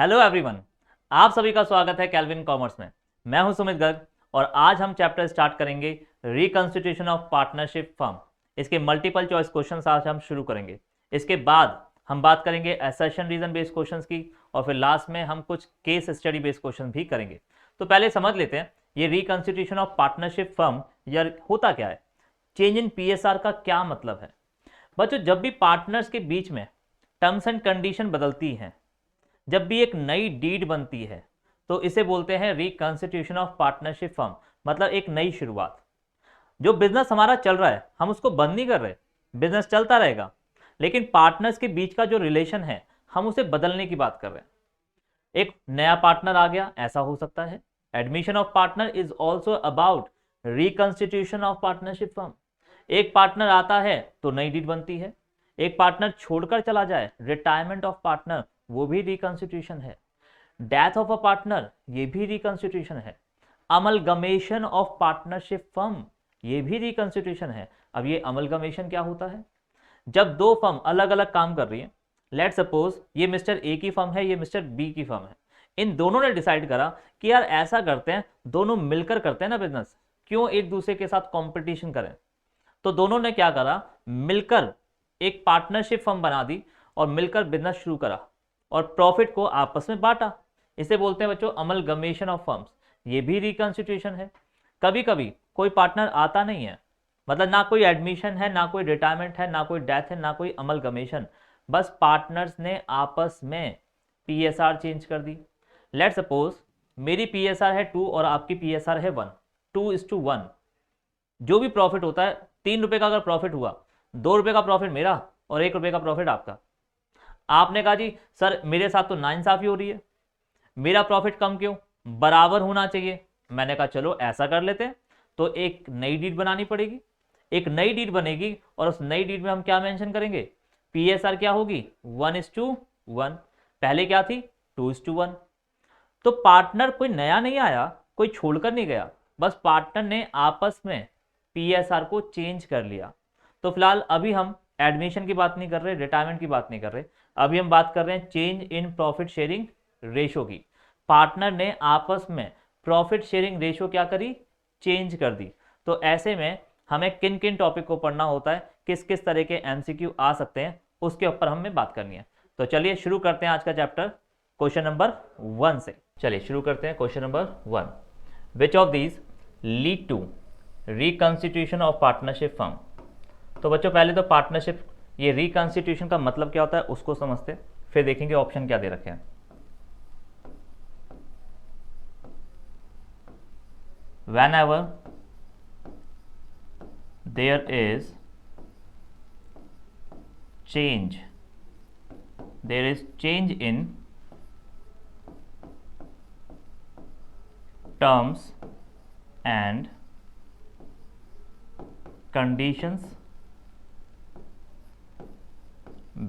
Hello everyone, आप सभी का स्वागत है कैल्विन कॉमर्स में। मैं हूं सुमित गर्ग और आज हम चैप्टर स्टार्ट करेंगे रिकंस्टिट्यूशन ऑफ पार्टनरशिप फर्म। इसके मल्टीपल चॉइस क्वेश्चंस आज हम शुरू करेंगे। इसके बाद हम बात करेंगे असर्शन रीजन बेस्ड क्वेश्चंस की और फिर लास्ट में हम कुछ केस स्टडी बेस्ड क्वेश्चन भी करेंगे। तो पहले समझ लेते हैं ये रिकंस्टिट्यूशन ऑफ पार्टनरशिप फर्म या होता क्या है, चेंज इन पीएसआर का क्या मतलब है। बच्चों, जब भी पार्टनर्स के बीच में टर्म्स एंड कंडीशन बदलती हैं, जब भी एक नई डीड बनती है, तो इसे बोलते हैं रिकंस्टिट्यूशन ऑफ पार्टनरशिप फर्म, मतलब एक नई शुरुआत। जो बिजनेस हमारा चल रहा है हम उसको बंद नहीं कर रहे, बिजनेस चलता रहेगा, लेकिन पार्टनर्स के बीच का जो रिलेशन है हम उसे बदलने की बात कर रहे हैं। एक नया पार्टनर आ गया, ऐसा हो सकता है। Admission of partner is also about reconstitution of partnership firm. एक पार्टनर आता है तो नई डीड बनती है, एक पार्टनर छोड़कर चला जाए, रिटायरमेंट ऑफ पार्टनर, वो भी रिकंस्टिट्यूशन है। डेथ ऑफ अ पार्टनर, ये भी रिकंस्टिट्यूशन है। अमलगमेशन ऑफ पार्टनरशिप फर्म, ये भी रिकंस्टिट्यूशन है। अब ये अमलगमेशन क्या होता है? जब दो फर्म अलग अलग काम कर रही है, लेट सपोज ये मिस्टर ए की फर्म है, ये मिस्टर बी की फर्म है, इन दोनों ने डिसाइड करा कि यार ऐसा करते हैं, दोनों मिलकर करते हैं ना बिजनेस, क्यों एक दूसरे के साथ कंपटीशन करें। तो दोनों ने क्या करा, मिलकर एक पार्टनरशिप फर्म बना दी और मिलकर बिजनेस शुरू करा और प्रॉफिट को आपस में बांटा। इसे बोलते हैं बच्चों अमलगमेशन ऑफ फर्म्स। ये भी रिकंस्टिट्यूशन है। कभी कभी कोई पार्टनर आता नहीं है, मतलब ना कोई एडमिशन है, ना कोई रिटायरमेंट है, ना कोई डेथ है, ना कोई अमलगमेशन, बस पार्टनर्स ने आपस में पीएसआर चेंज कर दी। लेट सपोज मेरी पीएसआर है 2 और आपकी पीएसआर है 1, 2:1। जो भी प्रॉफिट होता है, 3 रुपए का अगर प्रॉफिट हुआ, 2 रुपए का प्रॉफिट मेरा और 1 रुपए का प्रॉफिट आपका। आपने कहा जी सर मेरे साथ तो नाइंसाफी हो रही है, मेरा प्रॉफिट कम क्यों, बराबर होना चाहिए। मैंने कहा चलो ऐसा कर लेते हैं, तो एक नई डीड बनानी पड़ेगी। एक नई डीड बनेगी और उस नई डीड में हम क्या मेंशन करेंगे, पीएसआर क्या होगी, 1:1। पहले क्या थी, 2:1। तो पार्टनर कोई नया नहीं आया, कोई छोड़कर नहीं गया, बस पार्टनर ने आपस में पीएसआर को चेंज कर लिया। तो फिलहाल अभी हम एडमिशन की बात नहीं कर रहे, रिटायरमेंट की बात नहीं कर रहे, अभी हम बात कर रहे हैं change in profit sharing ratio की। पार्टनर ने आपस में प्रॉफिट शेयरिंग रेशो क्या करी, चेंज कर दी। तो ऐसे में हमें किन किन टॉपिक को पढ़ना होता है, किस किस तरह के एमसीक्यू आ सकते हैं, उसके ऊपर हमें बात करनी है। तो चलिए शुरू करते हैं आज का चैप्टर क्वेश्चन नंबर 1 से। चलिए शुरू करते हैं question number 1। Which of these lead to reconstitution of partnership firm. तो बच्चों पहले तो पार्टनरशिप, ये रिकंस्टिट्यूशन का मतलब क्या होता है उसको समझते, फिर देखेंगे ऑप्शन क्या दे रखे हैं। Whenever there is change, there is change in terms and conditions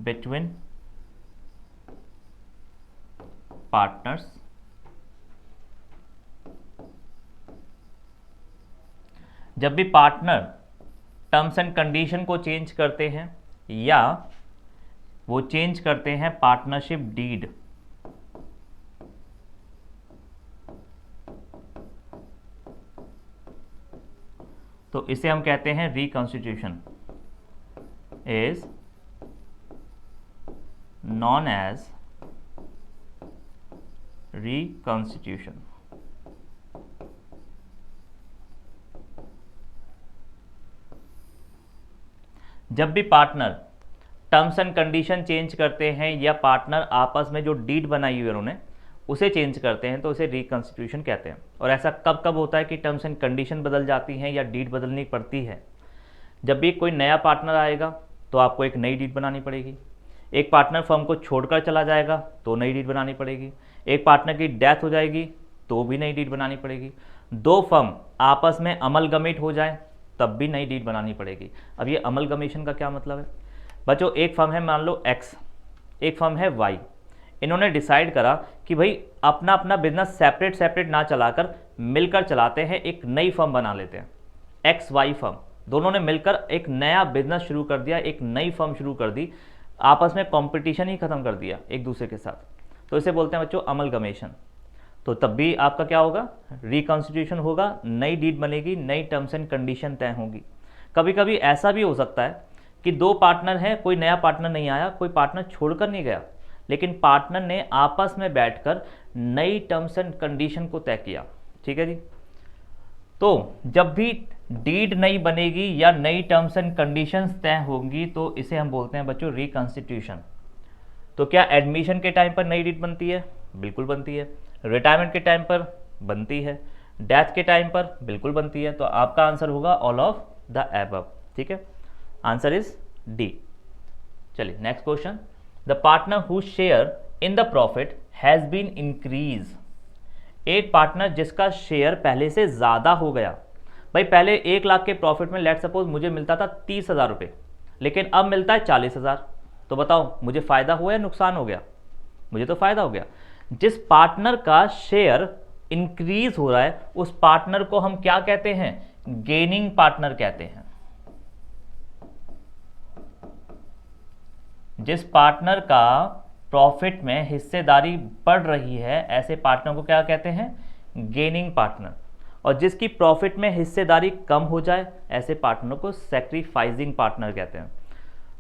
between partners, जब भी पार्टनर टर्म्स एंड कंडीशन को चेंज करते हैं या वो चेंज करते हैं पार्टनरशिप डीड, तो इसे हम कहते हैं reconstitution, is known as reconstitution. जब भी partner terms and condition change करते हैं या पार्टनर आपस में जो डीड बनाई हुई है उन्होंने उसे चेंज करते हैं, तो उसे रिकंस्टिट्यूशन कहते हैं। और ऐसा कब कब होता है कि टर्म्स एंड कंडीशन बदल जाती हैं या डीड बदलनी पड़ती है, जब भी कोई नया पार्टनर आएगा तो आपको एक नई डीड बनानी पड़ेगी। एक पार्टनर फर्म को छोड़कर चला जाएगा तो नई डीड बनानी पड़ेगी। एक पार्टनर की डेथ हो जाएगी तो भी नई डीड बनानी पड़ेगी। दो फर्म आपस में अमलगमेट हो जाए तब भी नई डीड बनानी पड़ेगी। अब ये अमलगमेशन का क्या मतलब है बच्चों, एक फर्म है मान लो एक्स, एक फर्म है वाई। इन्होंने डिसाइड करा कि भाई अपना अपना बिजनेस सेपरेट सेपरेट ना चलाकर मिलकर चलाते हैं, एक नई फर्म बना लेते हैं, एक्स वाई फर्म। दोनों ने मिलकर एक नया बिजनेस शुरू कर दिया, एक नई फर्म शुरू कर दी, आपस में कंपटीशन ही खत्म कर दिया एक दूसरे के साथ। तो इसे बोलते हैं बच्चों अमलगमेशन। तो तब भी आपका क्या होगा, रिकॉन्स्टिट्यूशन होगा, नई डीड बनेगी, नई टर्म्स एंड कंडीशन तय होंगी। कभी कभी ऐसा भी हो सकता है कि दो पार्टनर हैं, कोई नया पार्टनर नहीं आया, कोई पार्टनर छोड़कर नहीं गया, लेकिन पार्टनर ने आपस में बैठकर नई टर्म्स एंड कंडीशन को तय किया। ठीक है जी। तो जब भी डीड नई बनेगी या नई टर्म्स एंड कंडीशंस तय होंगी तो इसे हम बोलते हैं बच्चों रिकॉन्स्टिट्यूशन। तो क्या एडमिशन के टाइम पर नई डीड बनती है? बिल्कुल बनती है। रिटायरमेंट के टाइम पर बनती है। डेथ के टाइम पर बिल्कुल बनती है। तो आपका आंसर होगा ऑल ऑफ द एबव। ठीक है, आंसर इज डी। चलिए next question, the partner who share in the profit has been increase. एक पार्टनर जिसका शेयर पहले से ज़्यादा हो गया। भाई पहले 1 लाख के प्रॉफिट में लेट सपोज मुझे मिलता था 30,000 रुपये, लेकिन अब मिलता है 40,000। तो बताओ मुझे फ़ायदा हुआ या नुकसान हो गया? मुझे तो फ़ायदा हो गया। जिस पार्टनर का शेयर इंक्रीज हो रहा है उस पार्टनर को हम क्या कहते हैं? गेनिंग पार्टनर कहते हैं। जिस पार्टनर का प्रॉफिट में हिस्सेदारी बढ़ रही है ऐसे पार्टनर को क्या कहते हैं? Gaining partner. और जिसकी प्रॉफिट में हिस्सेदारी कम हो जाए ऐसे पार्टनर को सैक्रिफाइसिंग पार्टनर कहते हैं।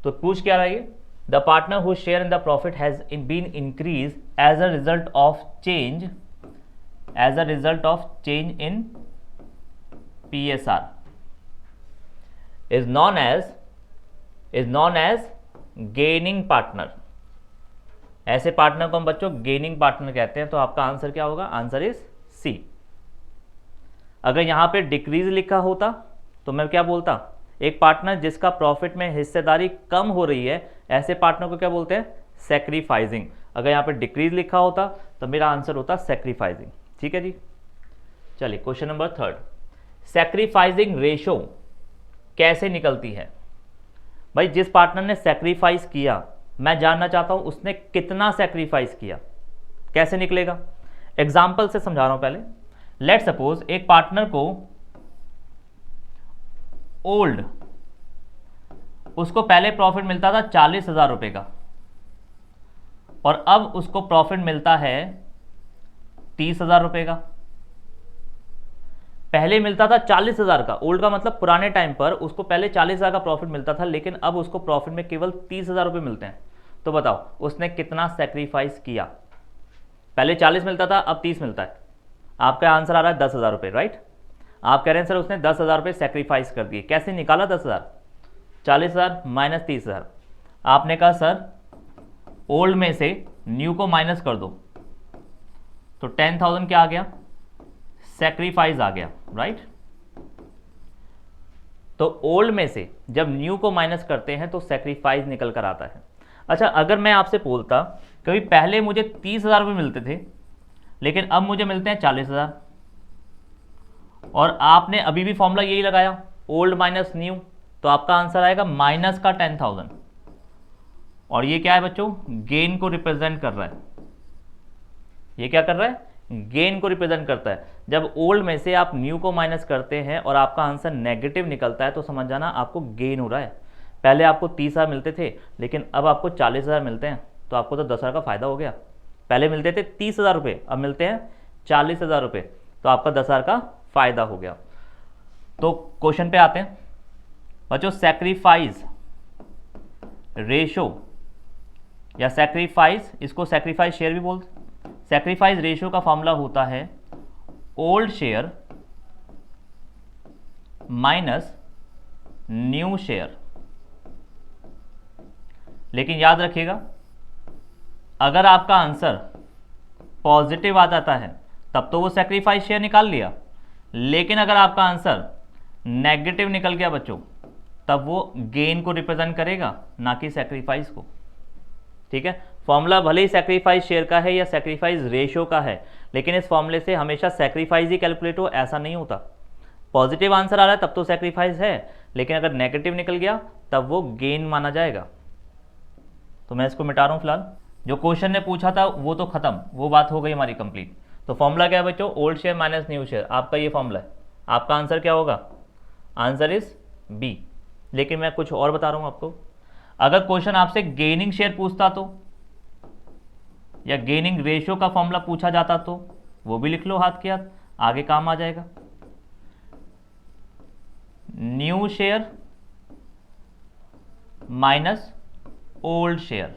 तो पूछ क्या रहा है? The partner who share in the profit has been increase as a result of change in PSR is known as gaining partner. ऐसे पार्टनर को हम बच्चों गेनिंग पार्टनर कहते हैं। तो आपका आंसर क्या होगा? Answer is C. अगर यहां पे डिक्रीज लिखा होता तो मैं क्या बोलता? एक पार्टनर जिसका प्रॉफिट में हिस्सेदारी कम हो रही है ऐसे पार्टनर को क्या बोलते हैं? सैक्रिफाइसिंग। अगर यहां पे डिक्रीज लिखा होता तो मेरा आंसर होता सैक्रिफाइसिंग। ठीक है जी। चलिए क्वेश्चन नंबर 3, सैक्रिफाइसिंग रेशो कैसे निकलती है? भाई जिस पार्टनर ने सैक्रिफाइस किया, मैं जानना चाहता हूं उसने कितना सैक्रिफाइस किया। कैसे निकलेगा? एग्जाम्पल से समझा रहा हूं पहले। लेट सपोज एक पार्टनर को ओल्ड, उसको पहले प्रॉफिट मिलता था 40,000 रुपए का और अब उसको प्रॉफिट मिलता है 30,000 रुपए का। पहले मिलता था 40,000 का, ओल्ड का मतलब पुराने टाइम पर उसको पहले 40,000 का प्रॉफिट मिलता था, लेकिन अब उसको प्रॉफिट में केवल 30,000 रुपये मिलते हैं। तो बताओ उसने कितना सैक्रिफाइस किया? पहले 40 मिलता था, अब 30 मिलता है। आपका आंसर आ रहा है 10,000 रुपये, राइट? आप कह रहे हैं सर उसने 10,000 रुपये सैक्रिफाइस कर दिए। कैसे निकाला 10,000? 40,000 माइनस 30,000। आपने कहा सर ओल्ड में से न्यू को माइनस कर दो, तो 10,000 क्या आ गया? सैक्रिफाइस आ गया, राइट? तो ओल्ड में से जब न्यू को माइनस करते हैं तो सैक्रिफाइस निकल कर आता है। अच्छा, अगर मैं आपसे बोलता कभी पहले मुझे 30,000 रुपये मिलते थे लेकिन अब मुझे मिलते हैं 40,000, और आपने अभी भी फॉर्मूला यही लगाया ओल्ड माइनस न्यू, तो आपका आंसर आएगा माइनस का 10,000। और ये क्या है बच्चों? गेन को रिप्रेजेंट कर रहा है। ये क्या कर रहा है? गेन को रिप्रेजेंट करता है। जब ओल्ड में से आप न्यू को माइनस करते हैं और आपका आंसर नेगेटिव निकलता है तो समझ जाना आपको गेन हो रहा है। पहले आपको 30,000 मिलते थे लेकिन अब आपको 40,000 मिलते हैं, तो आपको तो 10,000 का फायदा हो गया। पहले मिलते थे 30,000 रुपये, अब मिलते हैं 40,000 रुपये, तो आपका 10,000 का फायदा हो गया। तो क्वेश्चन पे आते हैं बच्चों। सैक्रिफाइस रेशो या सैक्रिफाइस, इसको सैक्रिफाइस शेयर भी बोलते। सैक्रिफाइस रेशियो का फॉर्मूला होता है old share minus new share. लेकिन याद रखिएगा अगर आपका आंसर पॉजिटिव आ जाता है तब तो वो सैक्रिफाइस शेयर निकाल लिया, लेकिन अगर आपका आंसर नेगेटिव निकल गया बच्चों तब वो गेन को रिप्रेजेंट करेगा, ना कि सैक्रिफाइस को। ठीक है, फॉर्मूला भले ही सैक्रिफाइस शेयर का है या सैक्रिफाइस रेशियो का है, लेकिन इस फॉर्मूले से हमेशा सैक्रिफाइस ही कैलकुलेट हो ऐसा नहीं होता। पॉजिटिव आंसर आ रहा है तब तो सैक्रिफाइस है, लेकिन अगर नेगेटिव निकल गया तब वो गेन माना जाएगा। तो मैं इसको मिटा रहा हूं फिलहाल। जो क्वेश्चन ने पूछा था वो तो खत्म, वो बात हो गई हमारी कंप्लीट। तो फॉर्मूला क्या है बच्चों? Old share minus new share, आपका ये फॉर्मूला है। आपका आंसर क्या होगा? Answer is B. लेकिन मैं कुछ और बता रहा हूं आपको। अगर क्वेश्चन आपसे गेनिंग शेयर पूछता या गेनिंग रेशियो का फॉर्मूला पूछा जाता तो वो भी लिख लो हाथ के हाथ, आगे काम आ जाएगा। New share minus old share,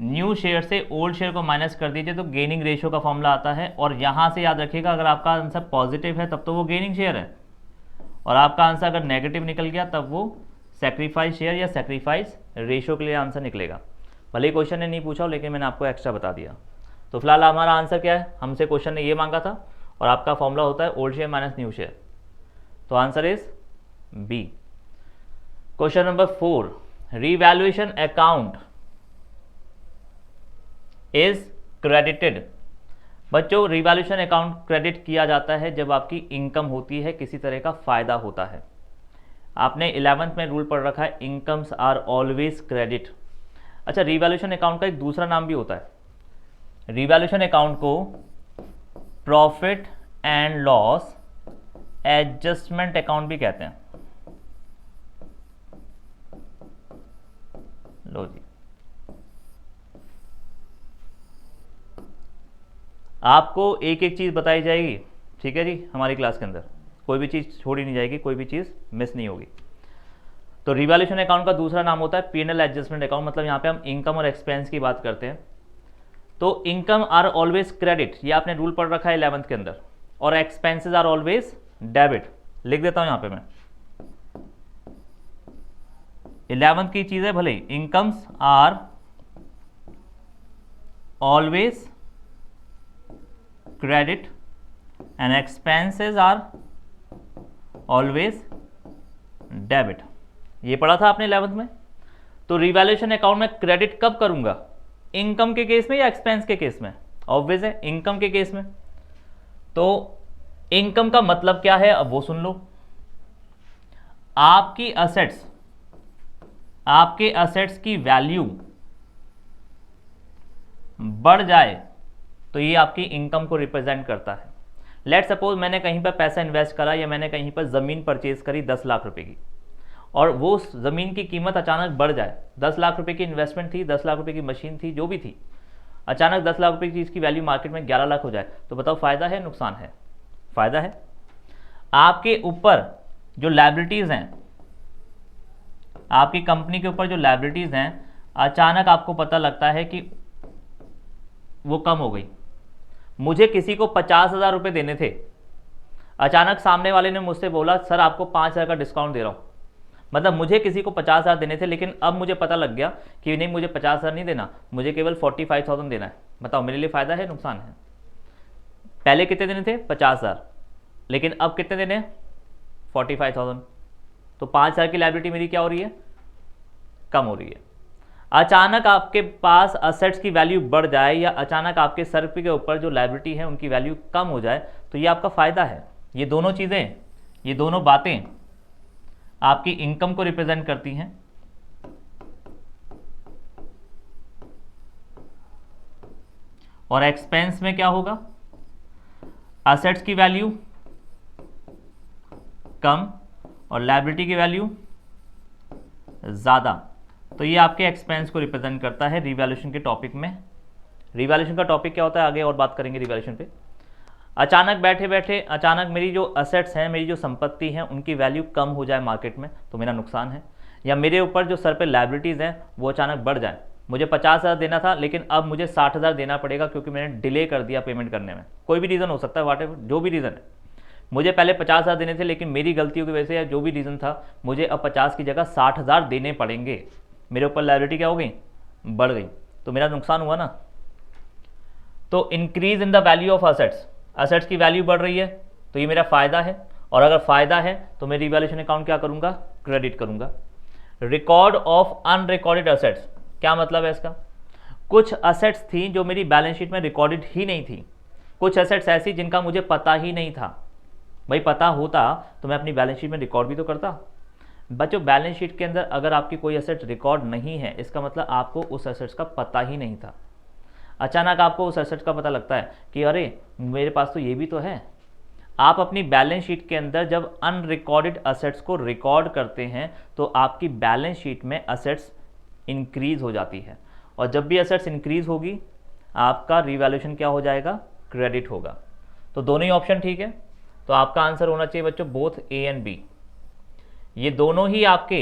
new share से ओल्ड शेयर को माइनस कर दीजिए तो गेनिंग रेशियो का फॉर्मूला आता है। और यहां से याद रखिएगा, अगर आपका आंसर पॉजिटिव है तब तो वो गेनिंग शेयर है, और आपका आंसर अगर नेगेटिव निकल गया तब वो सैक्रिफाइस शेयर या सैक्रिफाइस रेशियो के लिए आंसर निकलेगा। भले ही क्वेश्चन ने नहीं पूछा हो, लेकिन मैंने आपको एक्स्ट्रा बता दिया। तो फिलहाल हमारा आंसर क्या है, हमसे क्वेश्चन ने ये मांगा था और आपका फॉर्मूला होता है old share minus new share, तो answer is B. Question number 4, revaluation account is credited. बच्चों, रिवैल्यूएशन अकाउंट क्रेडिट किया जाता है जब आपकी इनकम होती है, किसी तरह का फायदा होता है। आपने 11th में रूल पढ़ रखा है, इनकम्स आर ऑलवेज क्रेडिट। अच्छा, रिवैल्यूएशन अकाउंट का एक दूसरा नाम भी होता है, रिवैल्यूएशन अकाउंट को profit and loss adjustment account भी कहते हैं। लो जी, आपको एक एक चीज़ बताई जाएगी, ठीक है जी, हमारी क्लास के अंदर कोई भी चीज़ छोड़ी नहीं जाएगी, कोई भी चीज़ मिस नहीं होगी। तो रिवैल्यूएशन अकाउंट का दूसरा नाम होता है पीएनएल एडजस्टमेंट अकाउंट, मतलब यहाँ पे हम इनकम और एक्सपेंस की बात करते हैं। तो इनकम आर ऑलवेज क्रेडिट, ये आपने रूल पढ़ रखा है 11th के अंदर, और एक्सपेंसेस आर ऑलवेज डेबिट। लिख देता हूँ यहाँ पे मैं, 11th की चीज़ है, भले incomes are always credit and expenses are always debit, ये पढ़ा था आपने 11th में। तो रिवैल्यूएशन अकाउंट में क्रेडिट कब करूंगा, इनकम के केस में या एक्सपेंस के केस में? ऑब्वियस है इनकम के केस में। तो इनकम का मतलब क्या है, अब वो सुन लो। आपकी असेट्स, आपके असेट्स की वैल्यू बढ़ जाए तो ये आपकी इनकम को रिप्रेजेंट करता है। लेट सपोज मैंने कहीं पर पैसा इन्वेस्ट करा या मैंने कहीं पर ज़मीन परचेज करी 10 लाख रुपए की, और वो ज़मीन की कीमत अचानक बढ़ जाए। 10 लाख रुपए की इन्वेस्टमेंट थी, 10 लाख रुपए की मशीन थी, जो भी थी, अचानक 10 लाख रुपए की चीज़ की वैल्यू मार्केट में 11 लाख हो जाए, तो बताओ फ़ायदा है नुकसान है? फ़ायदा है। आपके ऊपर जो लायबिलिटीज़ हैं, आपकी कंपनी के ऊपर जो लायबिलिटीज़ हैं, अचानक आपको पता लगता है कि वो कम हो गई। मुझे किसी को 50,000 रुपये देने थे, अचानक सामने वाले ने मुझसे बोला सर आपको 5,000 का डिस्काउंट दे रहा हूँ। मतलब मुझे किसी को 50,000 देने थे, लेकिन अब मुझे पता लग गया कि नहीं, मुझे 50,000 नहीं देना, मुझे केवल 45,000 देना है। बताओ मेरे लिए फ़ायदा है नुकसान है? पहले कितने देने थे? 50,000, लेकिन अब कितने देने हैं? 45,000। तो 5,000 की लायबिलिटी मेरी क्या हो रही है? कम हो रही है। अचानक आपके पास असेट्स की वैल्यू बढ़ जाए या अचानक आपके सर के ऊपर जो लायबिलिटी है उनकी वैल्यू कम हो जाए, तो ये आपका फ़ायदा है। ये दोनों चीज़ें, ये दोनों बातें आपकी इनकम को रिप्रेजेंट करती हैं। और एक्सपेंस में क्या होगा? असेट्स की वैल्यू कम और लायबिलिटी की वैल्यू ज़्यादा, तो ये आपके एक्सपेंस को रिप्रेजेंट करता है रिवैल्यूएशन के टॉपिक में। रिवैल्यूएशन का टॉपिक क्या होता है आगे और बात करेंगे रिवैल्यूएशन पे। अचानक बैठे बैठे अचानक मेरी जो असेट्स हैं, मेरी जो संपत्ति हैं, उनकी वैल्यू कम हो जाए मार्केट में, तो मेरा नुकसान है। या मेरे ऊपर जो सर पे लायबिलिटीज़ हैं वो अचानक बढ़ जाए, मुझे 50,000 देना था लेकिन अब मुझे 60,000 देना पड़ेगा क्योंकि मैंने डिले कर दिया पेमेंट करने में। कोई भी रीज़न हो सकता है, वाटेवर जो भी रीज़न है, मुझे पहले 50,000 देने थे लेकिन मेरी गलतियों की वजह से या जो भी रीज़न था, मुझे अब 50 की जगह 60,000 देने पड़ेंगे। मेरे ऊपर लायबिलिटी क्या हो गई? बढ़ गई, तो मेरा नुकसान हुआ ना। तो increase in the value of assets, assets की वैल्यू बढ़ रही है तो ये मेरा फ़ायदा है। और अगर फ़ायदा है तो मैं रिवैल्यूएशन अकाउंट क्या करूँगा? क्रेडिट करूँगा। रिकॉर्ड ऑफ अनरिकॉर्डेड असेट्स, क्या मतलब है इसका? कुछ असेट्स थी जो मेरी बैलेंस शीट में रिकॉर्डेड ही नहीं थी, कुछ असेट्स ऐसी जिनका मुझे पता ही नहीं था। भाई पता होता तो मैं अपनी बैलेंस शीट में रिकॉर्ड भी तो करता। बच्चों, बैलेंस शीट के अंदर अगर आपकी कोई असेट रिकॉर्ड नहीं है, इसका मतलब आपको उस असेट्स का पता ही नहीं था। अचानक आपको उस असेट का पता लगता है कि अरे मेरे पास तो ये भी तो है। आप अपनी बैलेंस शीट के अंदर जब अनरिकॉर्डेड असेट्स को रिकॉर्ड करते हैं तो आपकी बैलेंस शीट में असेट्स इंक्रीज हो जाती है, और जब भी एसेट्स इंक्रीज होगी आपका रीवैल्यूएशन क्या हो जाएगा, क्रेडिट होगा। तो दोनों ही ऑप्शन ठीक है, तो आपका आंसर होना चाहिए बच्चों बोथ ए एंड बी। ये दोनों ही आपके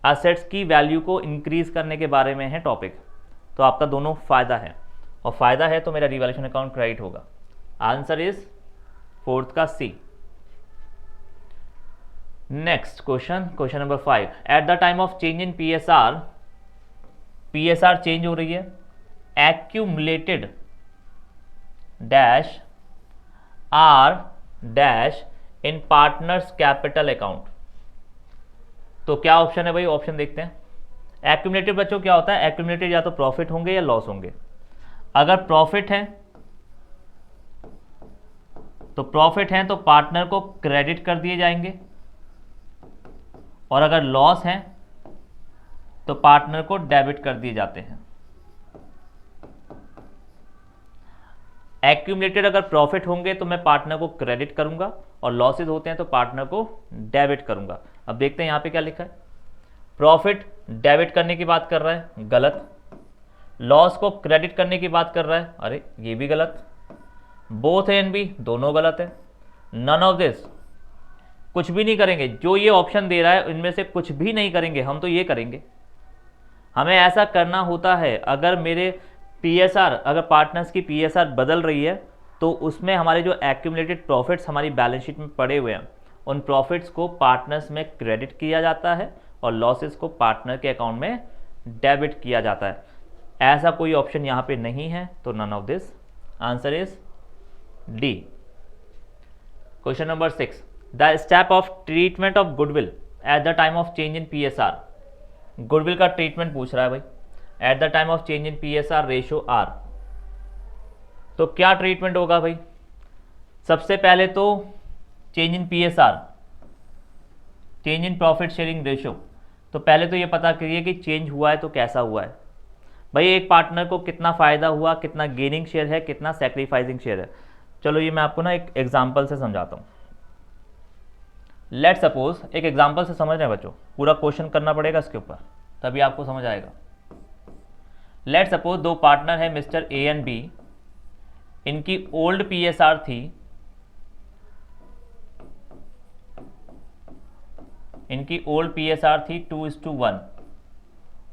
एसेट्स की वैल्यू को इंक्रीज करने के बारे में है टॉपिक, तो आपका दोनों फायदा है, और फायदा है तो मेरा रिवैल्यूएशन अकाउंट क्रेडिट होगा। आंसर इज फोर्थ का C. Next question, question number 5, at the time of change in PSR, PSR change हो रही है, accumulated dash are dash in partners capital account. तो क्या ऑप्शन है भाई, ऑप्शन देखते हैं। एक्यूमुलेटेड बच्चों क्या होता है, एक्यूमुलेटेड या तो प्रॉफिट होंगे या लॉस होंगे। अगर प्रॉफिट है तो पार्टनर को क्रेडिट कर दिए जाएंगे, और अगर लॉस है तो पार्टनर को डेबिट कर दिए जाते हैं। एक्यूमुलेटेड अगर प्रॉफिट होंगे तो मैं पार्टनर को क्रेडिट करूंगा, और लॉसेज होते हैं तो पार्टनर को डेबिट करूंगा। अब देखते हैं यहां पे क्या लिखा है। प्रॉफिट डेबिट करने की बात कर रहा है, गलत। लॉस को क्रेडिट करने की बात कर रहा है, अरे ये भी गलत। बोथ ए एंड बी दोनों गलत है। नन ऑफ दिस, कुछ भी नहीं करेंगे। जो ये ऑप्शन दे रहा है इनमें से कुछ भी नहीं करेंगे, हम तो ये करेंगे। हमें ऐसा करना होता है, अगर मेरे पीएसआर, अगर पार्टनर्स की पीएसआर बदल रही है तो उसमें हमारे जो एक्यूमुलेटेड प्रॉफिट्स हमारी बैलेंस शीट में पड़े हुए हैं उन प्रॉफिट्स को पार्टनर्स में क्रेडिट किया जाता है, और लॉसेस को पार्टनर के अकाउंट में डेबिट किया जाता है। ऐसा कोई ऑप्शन यहाँ पे नहीं है, तो none of this. Answer is D. Question number 6, the step of treatment of goodwill at the time of change in PSR. Goodwill का ट्रीटमेंट पूछ रहा है भाई, at the time of change in PSR ratio are. तो क्या treatment होगा भाई, सबसे पहले तो change in PSR, change in profit sharing ratio. तो पहले तो ये पता करिए कि चेंज हुआ है तो कैसा हुआ है भाई, एक पार्टनर को कितना फायदा हुआ, कितना गेनिंग शेयर है, कितना सैक्रिफाइसिंग शेयर है। चलो ये मैं आपको ना एक एग्जांपल से समझाता हूँ। लेट सपोज, एक एग्जांपल से समझ रहे हैं बच्चों, पूरा क्वेश्चन करना पड़ेगा इसके ऊपर तभी आपको समझ आएगा। लेट सपोज दो पार्टनर है मिस्टर ए एंड बी, इनकी ओल्ड पीएसआर थी, इनकी ओल्ड पीएसआर थी 2:1,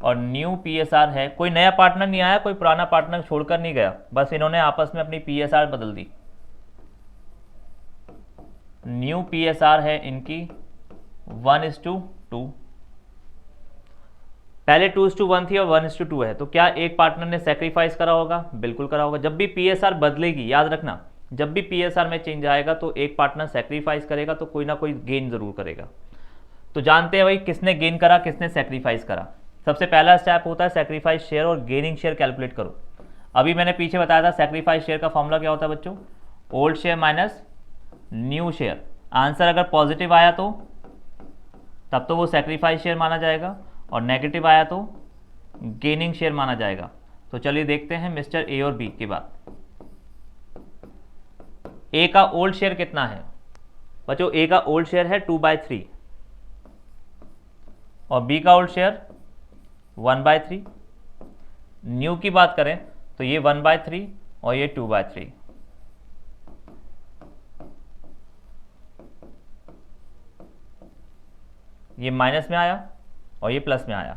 और न्यू पीएसआर है, कोई नया पार्टनर नहीं आया, कोई पुराना पार्टनर छोड़कर नहीं गया, बस इन्होंने आपस में अपनी पीएसआर बदल दी। न्यू पीएसआर है इनकी 1:2, पहले 2:1 थी और 1:2 है। तो क्या एक पार्टनर ने सेक्रीफाइस करा होगा, बिल्कुल करा होगा। जब भी पीएसआर बदलेगी, याद रखना, जब भी पीएसआर में चेंज आएगा तो एक पार्टनर सेक्रीफाइस करेगा, तो कोई ना कोई गेन जरूर करेगा। तो जानते हैं भाई किसने गेन करा, किसने सेक्रीफाइस करा। सबसे पहला स्टेप होता है सेक्रीफाइस शेयर और गेनिंग शेयर कैलकुलेट करो। अभी मैंने पीछे बताया था सेक्रीफाइस शेयर का फॉर्मूला क्या होता है बच्चों, old share minus new share. Answer अगर पॉजिटिव आया तो तब तो वो सेक्रीफाइस शेयर माना जाएगा, और नेगेटिव आया तो गेनिंग शेयर माना जाएगा। तो चलिए देखते हैं मिस्टर ए और बी की बात। ए का ओल्ड शेयर कितना है बच्चों, ए का ओल्ड शेयर है 2/3, और बी का ओल्ड शेयर 1/3। न्यू की बात करें तो ये 1/3 और ये 2/3। ये माइनस में आया और ये प्लस में आया।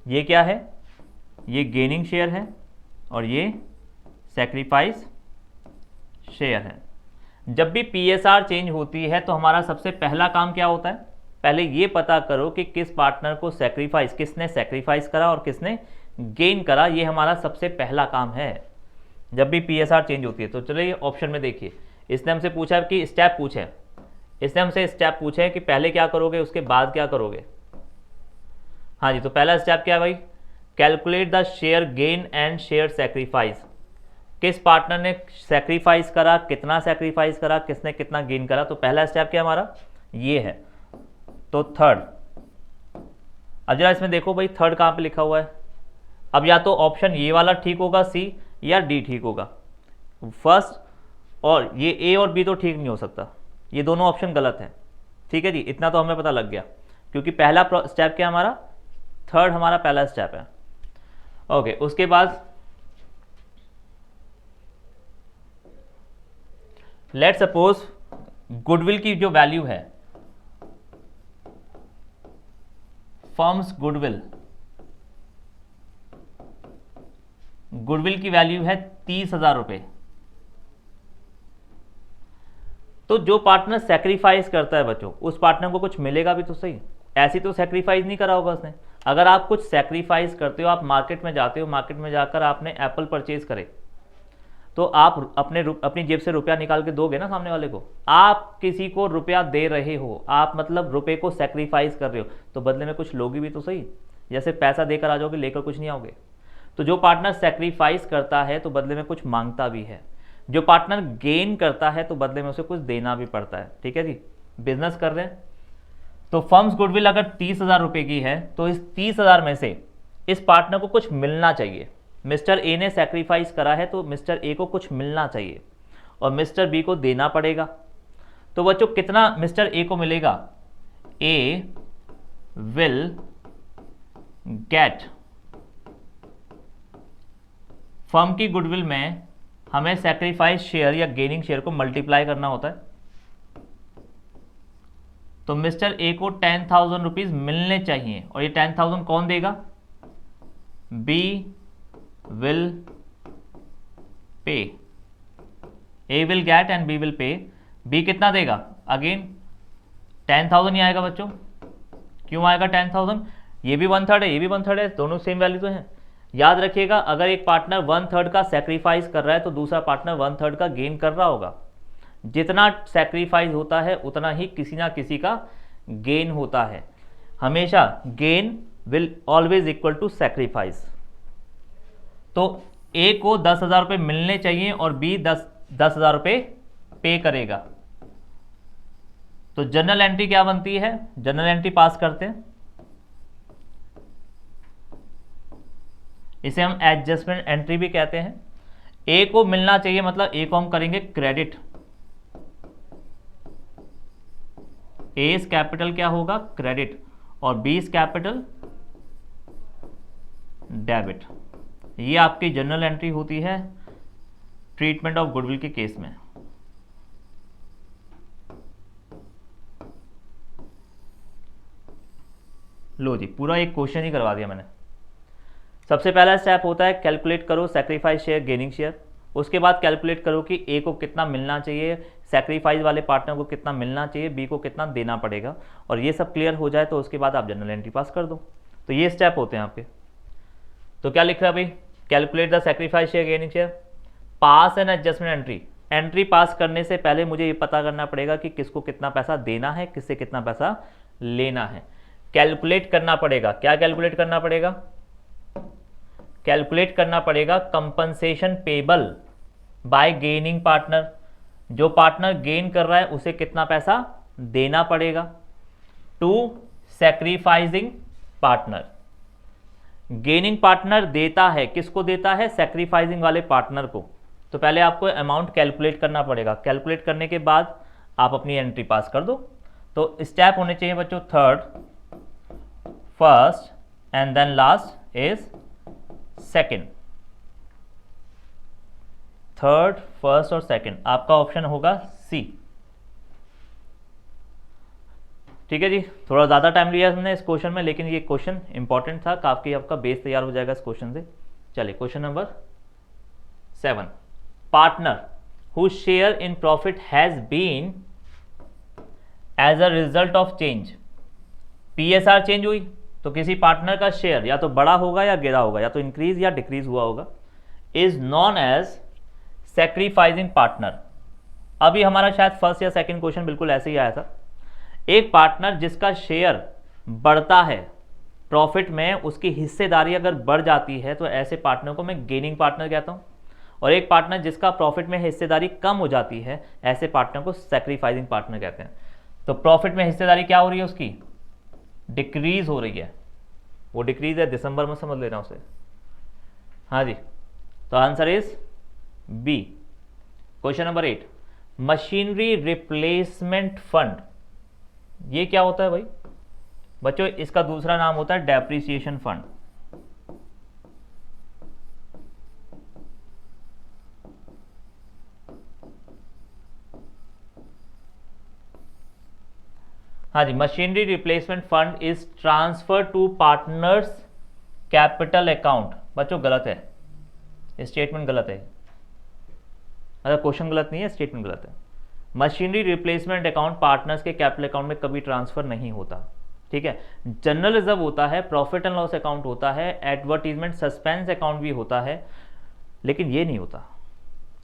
ये क्या है, ये गेनिंग शेयर है और ये सैक्रिफाइस शेयर है। जब भी पीएसआर चेंज होती है तो हमारा सबसे पहला काम क्या होता है, पहले ये पता करो कि किस पार्टनर को सैक्रिफाइस, किसने सैक्रिफाइस करा और किसने गेन करा। ये हमारा सबसे पहला काम है जब भी पीएसआर चेंज होती है। तो चलिए ऑप्शन में देखिए, इसने हमसे पूछा कि स्टेप पूछे, इसने हमसे स्टेप पूछे कि पहले क्या करोगे उसके बाद क्या करोगे। हाँ जी, तो पहला स्टेप क्या है भाई, calculate the share gain and share sacrifice. किस पार्टनर ने सैक्रिफाइस करा, कितना सैक्रिफाइस करा, किसने कितना गेन करा। तो पहला स्टेप क्या हमारा ये है। तो थर्ड, अब जरा इसमें देखो भाई थर्ड कहाँ पे लिखा हुआ है। अब या तो ऑप्शन ये वाला ठीक होगा सी, या डी ठीक होगा फर्स्ट, और ये ए और बी तो ठीक नहीं हो सकता, ये दोनों ऑप्शन गलत हैं। ठीक है जी, इतना तो हमें पता लग गया, क्योंकि पहला स्टेप क्या हमारा थर्ड हमारा पहला स्टेप है। ओके, उसके बाद लेट सपोज गुडविल की जो वैल्यू है, फर्म्स गुडविल की वैल्यू है 30,000 रुपए। तो जो पार्टनर सेक्रीफाइस करता है बच्चों, उस पार्टनर को कुछ मिलेगा भी तो सही, ऐसी तो सेक्रीफाइस नहीं करा होगा उसने। अगर आप कुछ सेक्रीफाइस करते हो, आप मार्केट में जाते हो, मार्केट में जाकर आपने एप्पल परचेज करे, तो आप अपनी जेब से रुपया निकाल के दोगे ना सामने वाले को। आप किसी को रुपया दे रहे हो, आप मतलब रुपये को सेक्रीफाइस कर रहे हो, तो बदले में कुछ लोगे भी तो सही। जैसे पैसा देकर आ जाओगे, लेकर कुछ नहीं आओगे। तो जो पार्टनर सेक्रीफाइस करता है तो बदले में कुछ मांगता भी है। जो पार्टनर गेन करता है तो बदले में उसे कुछ देना भी पड़ता है। ठीक है जी, बिजनेस कर रहे हैं तो फर्म्स गुडविल अगर 30,000 रुपये की है तो इस 30,000 में से इस पार्टनर को कुछ मिलना चाहिए। मिस्टर ए ने सेक्रीफाइस करा है तो मिस्टर ए को कुछ मिलना चाहिए और मिस्टर बी को देना पड़ेगा। तो बच्चों कितना मिस्टर ए को मिलेगा? ए विल गेट, फर्म की गुडविल में हमें सेक्रीफाइस शेयर या गेनिंग शेयर को मल्टीप्लाई करना होता है। तो मिस्टर ए को 10,000 रुपीज मिलने चाहिए और ये 10,000 कौन देगा? B will pay. A will get and B will pay. B कितना देगा? अगेन 10,000 ही आएगा बच्चों। क्यों आएगा 10,000? ये भी 1/3 है, ये भी 1/3 है, दोनों सेम वैल्यू तो है। याद रखिएगा, अगर एक पार्टनर 1/3 का सेक्रीफाइस कर रहा है तो दूसरा पार्टनर 1/3 का गेन कर रहा होगा। जितना सेक्रीफाइस होता है उतना ही किसी ना किसी का गेन होता है। हमेशा gain will always equal to sacrifice. तो ए को 10,000 रुपये मिलने चाहिए और बी 10,000 रुपये पे करेगा। तो जनरल एंट्री क्या बनती है? जनरल एंट्री पास करते हैं, इसे हम एडजस्टमेंट एंट्री भी कहते हैं। ए को मिलना चाहिए मतलब ए को हम करेंगे क्रेडिट। एस कैपिटल क्या होगा? क्रेडिट, और बीस कैपिटल डेबिट। ये आपकी जनरल एंट्री होती है ट्रीटमेंट ऑफ गुडविल के केस में। लो जी, पूरा एक क्वेश्चन ही करवा दिया मैंने। सबसे पहला स्टेप होता है कैलकुलेट करो सेक्रीफाइस शेयर गेनिंग शेयर। उसके बाद कैलकुलेट करो कि ए को कितना मिलना चाहिए, सेक्रीफाइस वाले पार्टनर को कितना मिलना चाहिए, बी को कितना देना पड़ेगा। और ये सब क्लियर हो जाए तो उसके बाद आप जनरल एंट्री पास कर दो। तो ये स्टेप होते हैं आपके। तो क्या लिख रहा है भाई? Calculate the sacrifice share gaining share, pass and adjustment entry. Entry पास करने से पहले मुझे ये पता करना पड़ेगा कि किसको कितना पैसा देना है, किससे कितना पैसा लेना है। कैलकुलेट करना पड़ेगा। क्या कैलकुलेट करना पड़ेगा? कैलकुलेट करना पड़ेगा compensation payable by gaining partner. जो पार्टनर गेन कर रहा है उसे कितना पैसा देना पड़ेगा to sacrificing partner. Gaining partner देता है, किसको देता है? सैक्रिफाइसिंग वाले पार्टनर को। तो पहले आपको अमाउंट कैलकुलेट करना पड़ेगा। कैलकुलेट करने के बाद आप अपनी एंट्री पास कर दो। तो स्टेप होने चाहिए बच्चों third, first and then last is second. Third, first और सेकेंड, आपका ऑप्शन होगा सी। ठीक है जी, थोड़ा ज़्यादा टाइम लिया हमने इस क्वेश्चन में, लेकिन ये क्वेश्चन इंपॉर्टेंट था, काफ़ी आपका बेस तैयार हो जाएगा इस क्वेश्चन से। चलिए question number 7, partner who share in profit has been as a result of change. PSR change हुई तो किसी पार्टनर का शेयर या तो बड़ा होगा या गिरा होगा, या तो इंक्रीज या डिक्रीज हुआ होगा। Is known as sacrificing partner. अभी हमारा शायद फर्स्ट या सेकंड क्वेश्चन बिल्कुल ऐसे ही आया था। एक पार्टनर जिसका शेयर बढ़ता है प्रॉफिट में, उसकी हिस्सेदारी अगर बढ़ जाती है तो ऐसे पार्टनर को मैं गेनिंग पार्टनर कहता हूं। और एक पार्टनर जिसका प्रॉफिट में हिस्सेदारी कम हो जाती है, ऐसे पार्टनर को सैक्रिफाइसिंग पार्टनर कहते हैं। तो प्रॉफिट में हिस्सेदारी क्या हो रही है? उसकी डिक्रीज हो रही है। वो डिक्रीज है, दिसंबर में समझ लेना उसे। हाँ जी, तो answer is B. Question number 8, machinery replacement fund. ये क्या होता है भाई? बच्चों इसका दूसरा नाम होता है डेप्रिसिएशन फंड। हाँ जी, machinery replacement fund is transfer to partners capital account. बच्चों गलत है, स्टेटमेंट गलत है, अगर क्वेश्चन गलत नहीं है, स्टेटमेंट गलत है। मशीनरी रिप्लेसमेंट अकाउंट पार्टनर्स के कैपिटल अकाउंट में कभी ट्रांसफर नहीं होता, ठीक है। जनरल रिजर्व होता है, प्रॉफिट एंड लॉस अकाउंट होता है, एडवर्टीजमेंट सस्पेंस अकाउंट भी होता है, लेकिन ये नहीं होता।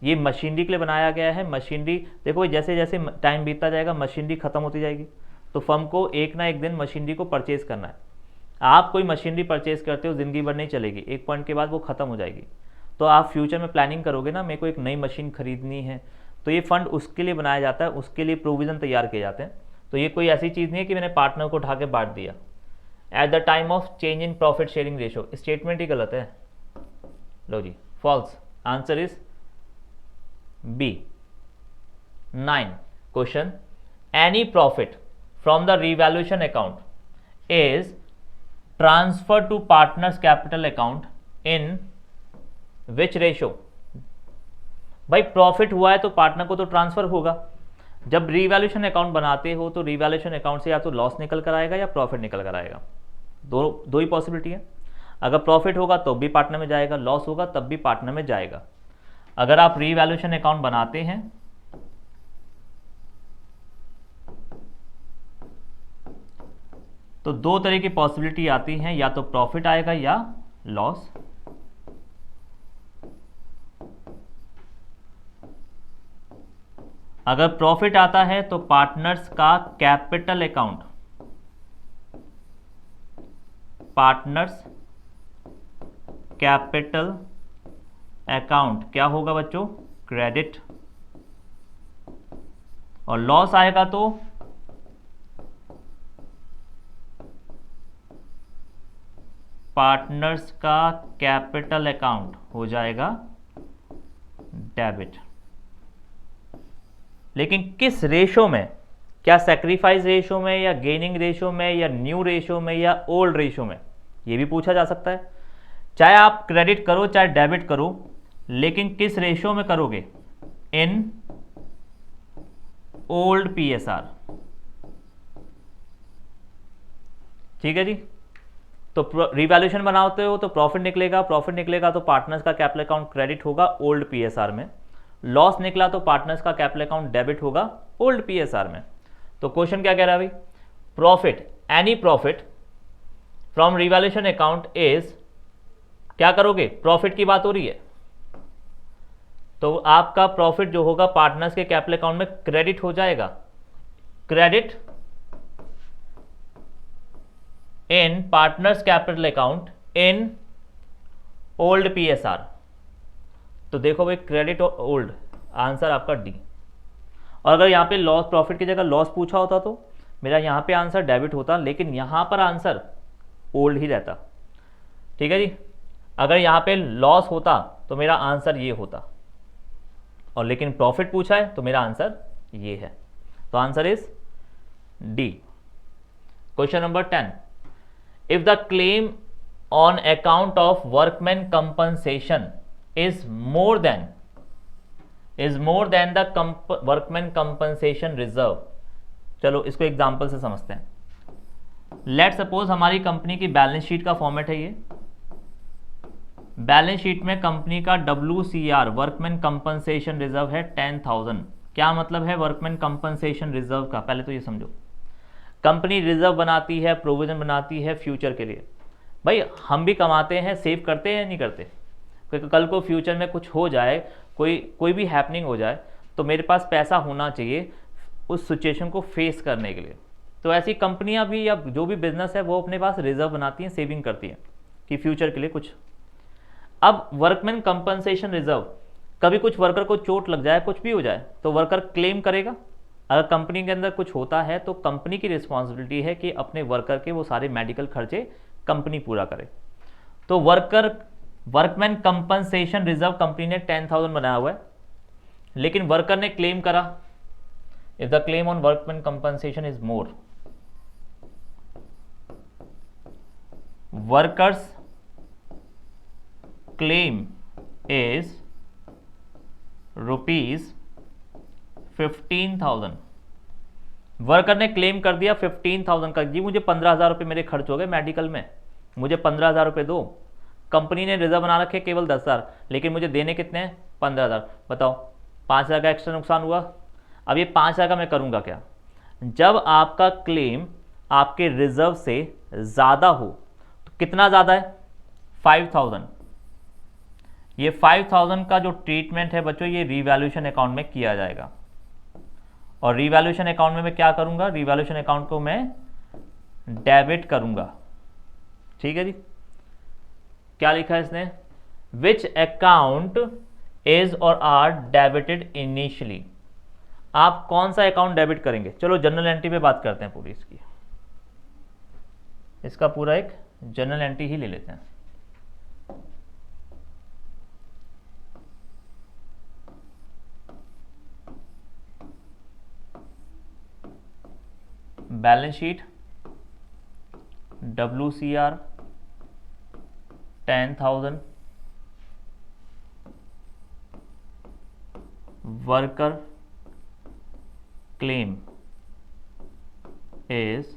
ये मशीनरी के लिए बनाया गया है। मशीनरी देखो जैसे जैसे टाइम बीतता जाएगा मशीनरी खत्म होती जाएगी, तो फर्म को एक ना एक दिन मशीनरी को परचेज करना है। आप कोई मशीनरी परचेज करते हो ज़िंदगी भर नहीं चलेगी, एक पॉइंट के बाद वो ख़त्म हो जाएगी। तो आप फ्यूचर में प्लानिंग करोगे ना, मेरे को एक नई मशीन खरीदनी है, तो ये फंड उसके लिए बनाया जाता है, उसके लिए प्रोविज़न तैयार किए जाते हैं। तो ये कोई ऐसी चीज़ नहीं है कि मैंने पार्टनर को उठा के बांट दिया। At the time of change in profit sharing ratio, statement ही गलत है। लो जी, false. Answer is B 9 question. Any profit from the revaluation account is transfer to partners capital account in which ratio. भाई प्रॉफिट हुआ है तो partner को तो ट्रांसफर होगा। जब रिवैल्यूएशन अकाउंट बनाते हो तो रिवैल्यूएशन अकाउंट से या तो लॉस निकल कर आएगा या प्रॉफिट निकल कर आएगा, दो ही पॉसिबिलिटी है। अगर प्रॉफिट होगा तो भी पार्टनर में जाएगा, लॉस होगा तब भी पार्टनर में जाएगा। अगर आप रिवैल्यूएशन अकाउंट बनाते हैं तो दो तरह की पॉसिबिलिटी आती हैं, या तो प्रॉफिट आएगा या लॉस। अगर प्रॉफिट आता है तो पार्टनर्स का capital account, partners capital account क्या होगा बच्चों, क्रेडिट। और लॉस आएगा तो पार्टनर्स का कैपिटल अकाउंट हो जाएगा डेबिट। लेकिन किस रेशो में, क्या सैक्रिफाइस रेशो में या गेनिंग रेशो में या न्यू रेशो में या ओल्ड रेशो में, ये भी पूछा जा सकता है। चाहे आप क्रेडिट करो चाहे डेबिट करो, लेकिन किस रेशो में करोगे, इन ओल्ड पीएसआर। ठीक है जी। तो रिवैल्यूएशन बनाते हो तो प्रॉफिट निकलेगा, प्रॉफिट निकलेगा तो पार्टनर्स का कैपिटल अकाउंट क्रेडिट होगा ओल्ड पीएसआर में। लॉस निकला तो पार्टनर्स का कैपिटल अकाउंट डेबिट होगा ओल्ड पीएसआर में। तो क्वेश्चन क्या कह रहा है भाई, profit, any profit from revaluation account is, क्या करोगे, प्रॉफिट की बात हो रही है तो आपका प्रॉफिट जो होगा पार्टनर्स के कैपिटल अकाउंट में क्रेडिट हो जाएगा, credit in partners capital account in old PSR. तो देखो भाई क्रेडिट और ओल्ड, आंसर आपका डी। और अगर यहाँ पे लॉस, प्रॉफिट की जगह लॉस पूछा होता तो मेरा यहाँ पे आंसर डेबिट होता, लेकिन यहाँ पर आंसर ओल्ड ही रहता। ठीक है जी। अगर यहाँ पे लॉस होता तो मेरा आंसर ये होता, और लेकिन प्रॉफिट पूछा है तो मेरा आंसर ये है। तो answer is D. Question number 10, if the claim on account of workman compensation is more than the workman compensation reserve। चलो इसको एग्जांपल से समझते हैं। लेट सपोज हमारी कंपनी की बैलेंस शीट का फॉर्मेट है ये। बैलेंस शीट में कंपनी का WCR वर्कमैन कंपनसेशन रिजर्व है 10,000। क्या मतलब है वर्कमैन कंपनसेशन रिजर्व का, पहले तो ये समझो। कंपनी रिजर्व बनाती है, प्रोविजन बनाती है फ्यूचर के लिए। भाई हम भी कमाते हैं, सेव करते हैं या नहीं करते, क्योंकि कल को फ्यूचर में कुछ हो जाए, कोई भी हैपनिंग हो जाए तो मेरे पास पैसा होना चाहिए उस सिचुएशन को फेस करने के लिए। तो ऐसी कंपनियां भी या जो भी बिजनेस है वो अपने पास रिजर्व बनाती हैं, सेविंग करती हैं कि फ्यूचर के लिए कुछ। अब वर्कमैन कंपनसेशन रिजर्व, कभी कुछ वर्कर को चोट लग जाए, कुछ भी हो जाए तो वर्कर क्लेम करेगा। अगर कंपनी के अंदर कुछ होता है तो कंपनी की रिस्पॉन्सिबिलिटी है कि अपने वर्कर के वो सारे मेडिकल खर्चे कंपनी पूरा करे। तो वर्कमैन कंपनसेशन रिजर्व कंपनी ने 10,000 बनाया हुआ है, लेकिन वर्कर ने क्लेम करा, if the claim on workman compensation is more, workers claim is ₹15,000। Worker ने क्लेम कर दिया 15,000 का, जी मुझे 15,000 रुपये मेरे खर्च हो गए मेडिकल में, मुझे 15,000 रुपये दो। कंपनी ने रिजर्व बना रखे केवल 10,000, लेकिन मुझे देने कितने हैं 15,000। बताओ 5,000 का एक्स्ट्रा नुकसान हुआ। अब ये 5,000 का मैं करूँगा क्या, जब आपका क्लेम आपके रिजर्व से ज़्यादा हो, तो कितना ज़्यादा है 5,000, ये 5,000 का जो ट्रीटमेंट है बच्चों ये रिवैल्यूएशन अकाउंट में किया जाएगा। और रिवैल्यूएशन अकाउंट में मैं क्या करूंगा, रिवैल्यूएशन अकाउंट को मैं डेबिट करूंगा। ठीक है जी, क्या लिखा है इसने, विच अकाउंट इज और आर डेबिटेड इनिशियली। आप कौन सा अकाउंट डेबिट करेंगे, चलो जनरल एंट्री पे बात करते हैं पूरी इसकी, इसका पूरा एक जनरल एंट्री ही ले लेते हैं। Balance sheet WCR 10,000, worker claim is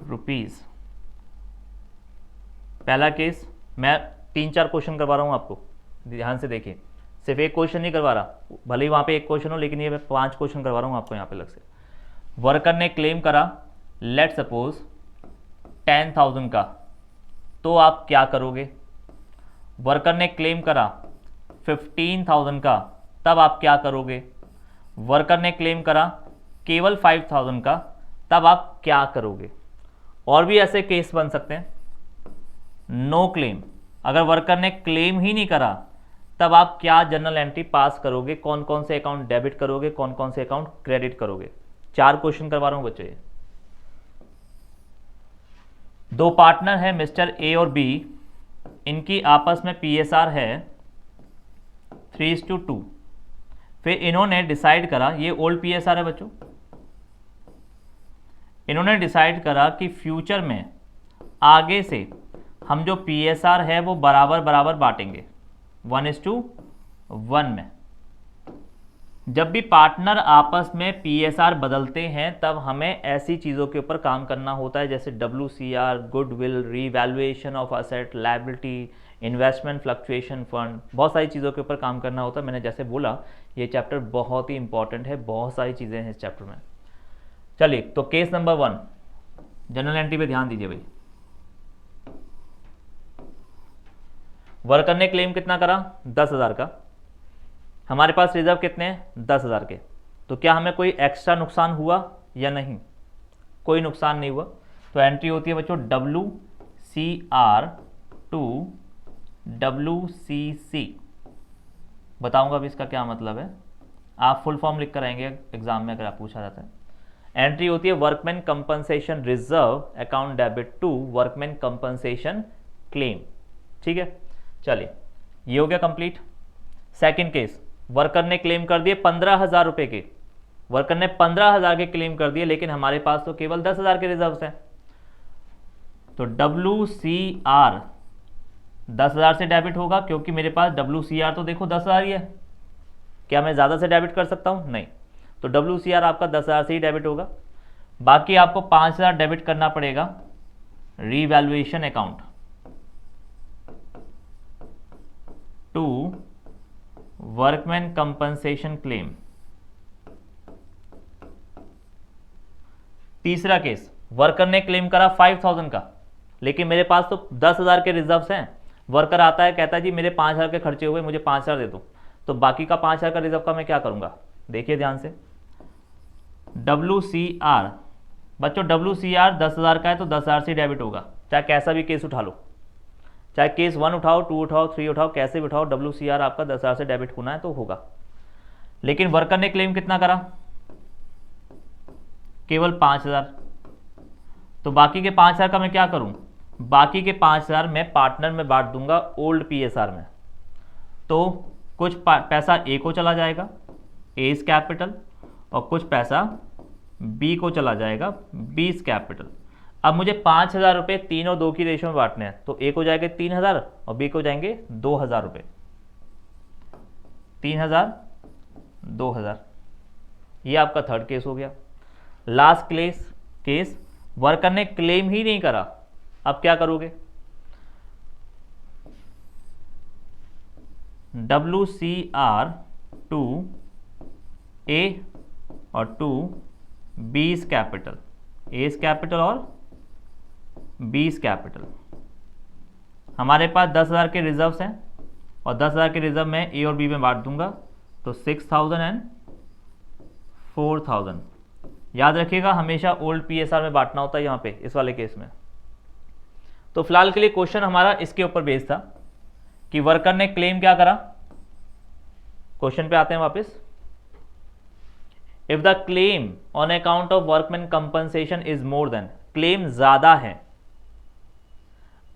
₹। पहला केस, मैं 3-4 क्वेश्चन करवा रहा हूं आपको, ध्यान से देखिए, सिर्फ एक क्वेश्चन नहीं करवा रहा, भले ही वहां पे एक क्वेश्चन हो, लेकिन ये मैं 5 क्वेश्चन करवा रहा हूं आपको यहाँ पे अलग से। वर्कर ने क्लेम करा लेट सपोज 10,000 का, तो आप क्या करोगे। वर्कर ने क्लेम करा 15,000 का, तब आप क्या करोगे। वर्कर ने क्लेम करा केवल 5,000 का, तब आप क्या करोगे। और भी ऐसे केस बन सकते हैं, नो क्लेम, अगर वर्कर ने क्लेम ही नहीं करा तब आप क्या जनरल एंट्री पास करोगे, कौन कौन से अकाउंट डेबिट करोगे, कौन कौन से अकाउंट क्रेडिट करोगे। 4 क्वेश्चन करवा रहा हूं बच्चों। दो पार्टनर है मिस्टर ए और बी, इनकी आपस में PSR है 3:2। फिर इन्होंने डिसाइड करा, ये ओल्ड PSR है बच्चों, इन्होंने डिसाइड करा कि फ्यूचर में आगे से हम जो PSR है वो बराबर बराबर बांटेंगे 1:1 में। जब भी पार्टनर आपस में PSR बदलते हैं तब हमें ऐसी चीज़ों के ऊपर काम करना होता है, जैसे WCR, goodwill, revaluation of asset, liability, investment fluctuation fund, बहुत सारी चीज़ों के ऊपर काम करना होता है। मैंने जैसे बोला ये चैप्टर बहुत ही इंपॉर्टेंट है, बहुत सारी चीज़ें हैं इस चैप्टर में। चलिए, तो केस नंबर 1 जनरल एंट्री पे ध्यान दीजिए भाई। वर्कर ने क्लेम कितना करा 10,000 का, हमारे पास रिजर्व कितने हैं 10,000 के, तो क्या हमें कोई एक्स्ट्रा नुकसान हुआ या नहीं, कोई नुकसान नहीं हुआ। तो एंट्री होती है बच्चों WCR टू WCC। बताऊंगा अभी इसका क्या मतलब है, आप फुल फॉर्म लिख कर आएंगे एग्जाम में अगर आप पूछा जाता है। एंट्री होती है workman compensation reserve account debit to workman compensation claim. ठीक है, चलिए ये हो गया कंप्लीट। सेकंड केस, वर्कर ने क्लेम कर दिए 15,000 रुपए के, वर्कर ने 15,000 के क्लेम कर दिए, लेकिन हमारे पास तो केवल 10,000 के रिजर्व्स हैं। तो WCR 10,000 से डेबिट होगा, क्योंकि मेरे पास WCR तो देखो 10,000 ही है, क्या मैं ज़्यादा से डेबिट कर सकता हूँ, नहीं। तो WCR आपका 10,000 से ही डेबिट होगा। बाकी आपको 5,000 डेबिट करना पड़ेगा revaluation account to workman compensation claim. तीसरा केस, वर्कर ने क्लेम करा 5,000 का, लेकिन मेरे पास तो 10,000 के रिजर्व्स हैं। वर्कर आता है कहता है जी मेरे 5,000 के खर्चे हुए, मुझे 5,000 दे दो, तो बाकी का 5,000 का रिजर्व का मैं क्या करूंगा, देखिए ध्यान से। WCR बच्चों, WCR 10,000 का है तो 10,000 से डेबिट होगा, चाहे कैसा भी केस उठा लो, चाहे केस 1 उठाओ, 2 उठाओ, 3 उठाओ, कैसे भी उठाओ, WCR आपका 10,000 से डेबिट होना है तो होगा। लेकिन वर्कर ने क्लेम कितना करा, केवल 5,000, तो बाकी के 5,000 का मैं क्या करूं, बाकी के 5,000 मैं पार्टनर में बांट दूंगा ओल्ड PSR में। तो कुछ पैसा A को चला जाएगा, एज कैपिटल, और कुछ पैसा B को चला जाएगा, बीज कैपिटल। अब मुझे 5,000 रुपये 3 और 2 की रेशियो में बांटने हैं, तो एक हो जाएंगे 3,000 और बी को जाएंगे 2,000 रुपये। 3,000 2,000, ये आपका थर्ड केस हो गया। लास्ट केस वर्कर ने क्लेम ही नहीं करा, अब क्या करोगे? WCR टू A और to B is capital, A is capital और B इज कैपिटल। हमारे पास 10,000 के रिजर्व्स हैं और 10,000 के रिजर्व में A और B में बांट दूंगा, तो 6,000 एंड 4,000। याद रखिएगा हमेशा ओल्ड PSR में बांटना होता है यहाँ पे इस वाले केस में। तो फिलहाल के लिए क्वेश्चन हमारा इसके ऊपर बेस्ड था कि वर्कर ने क्लेम क्या करा। क्वेश्चन पे आते हैं वापस। If the claim on account of workman compensation is more than, claim ज्यादा है,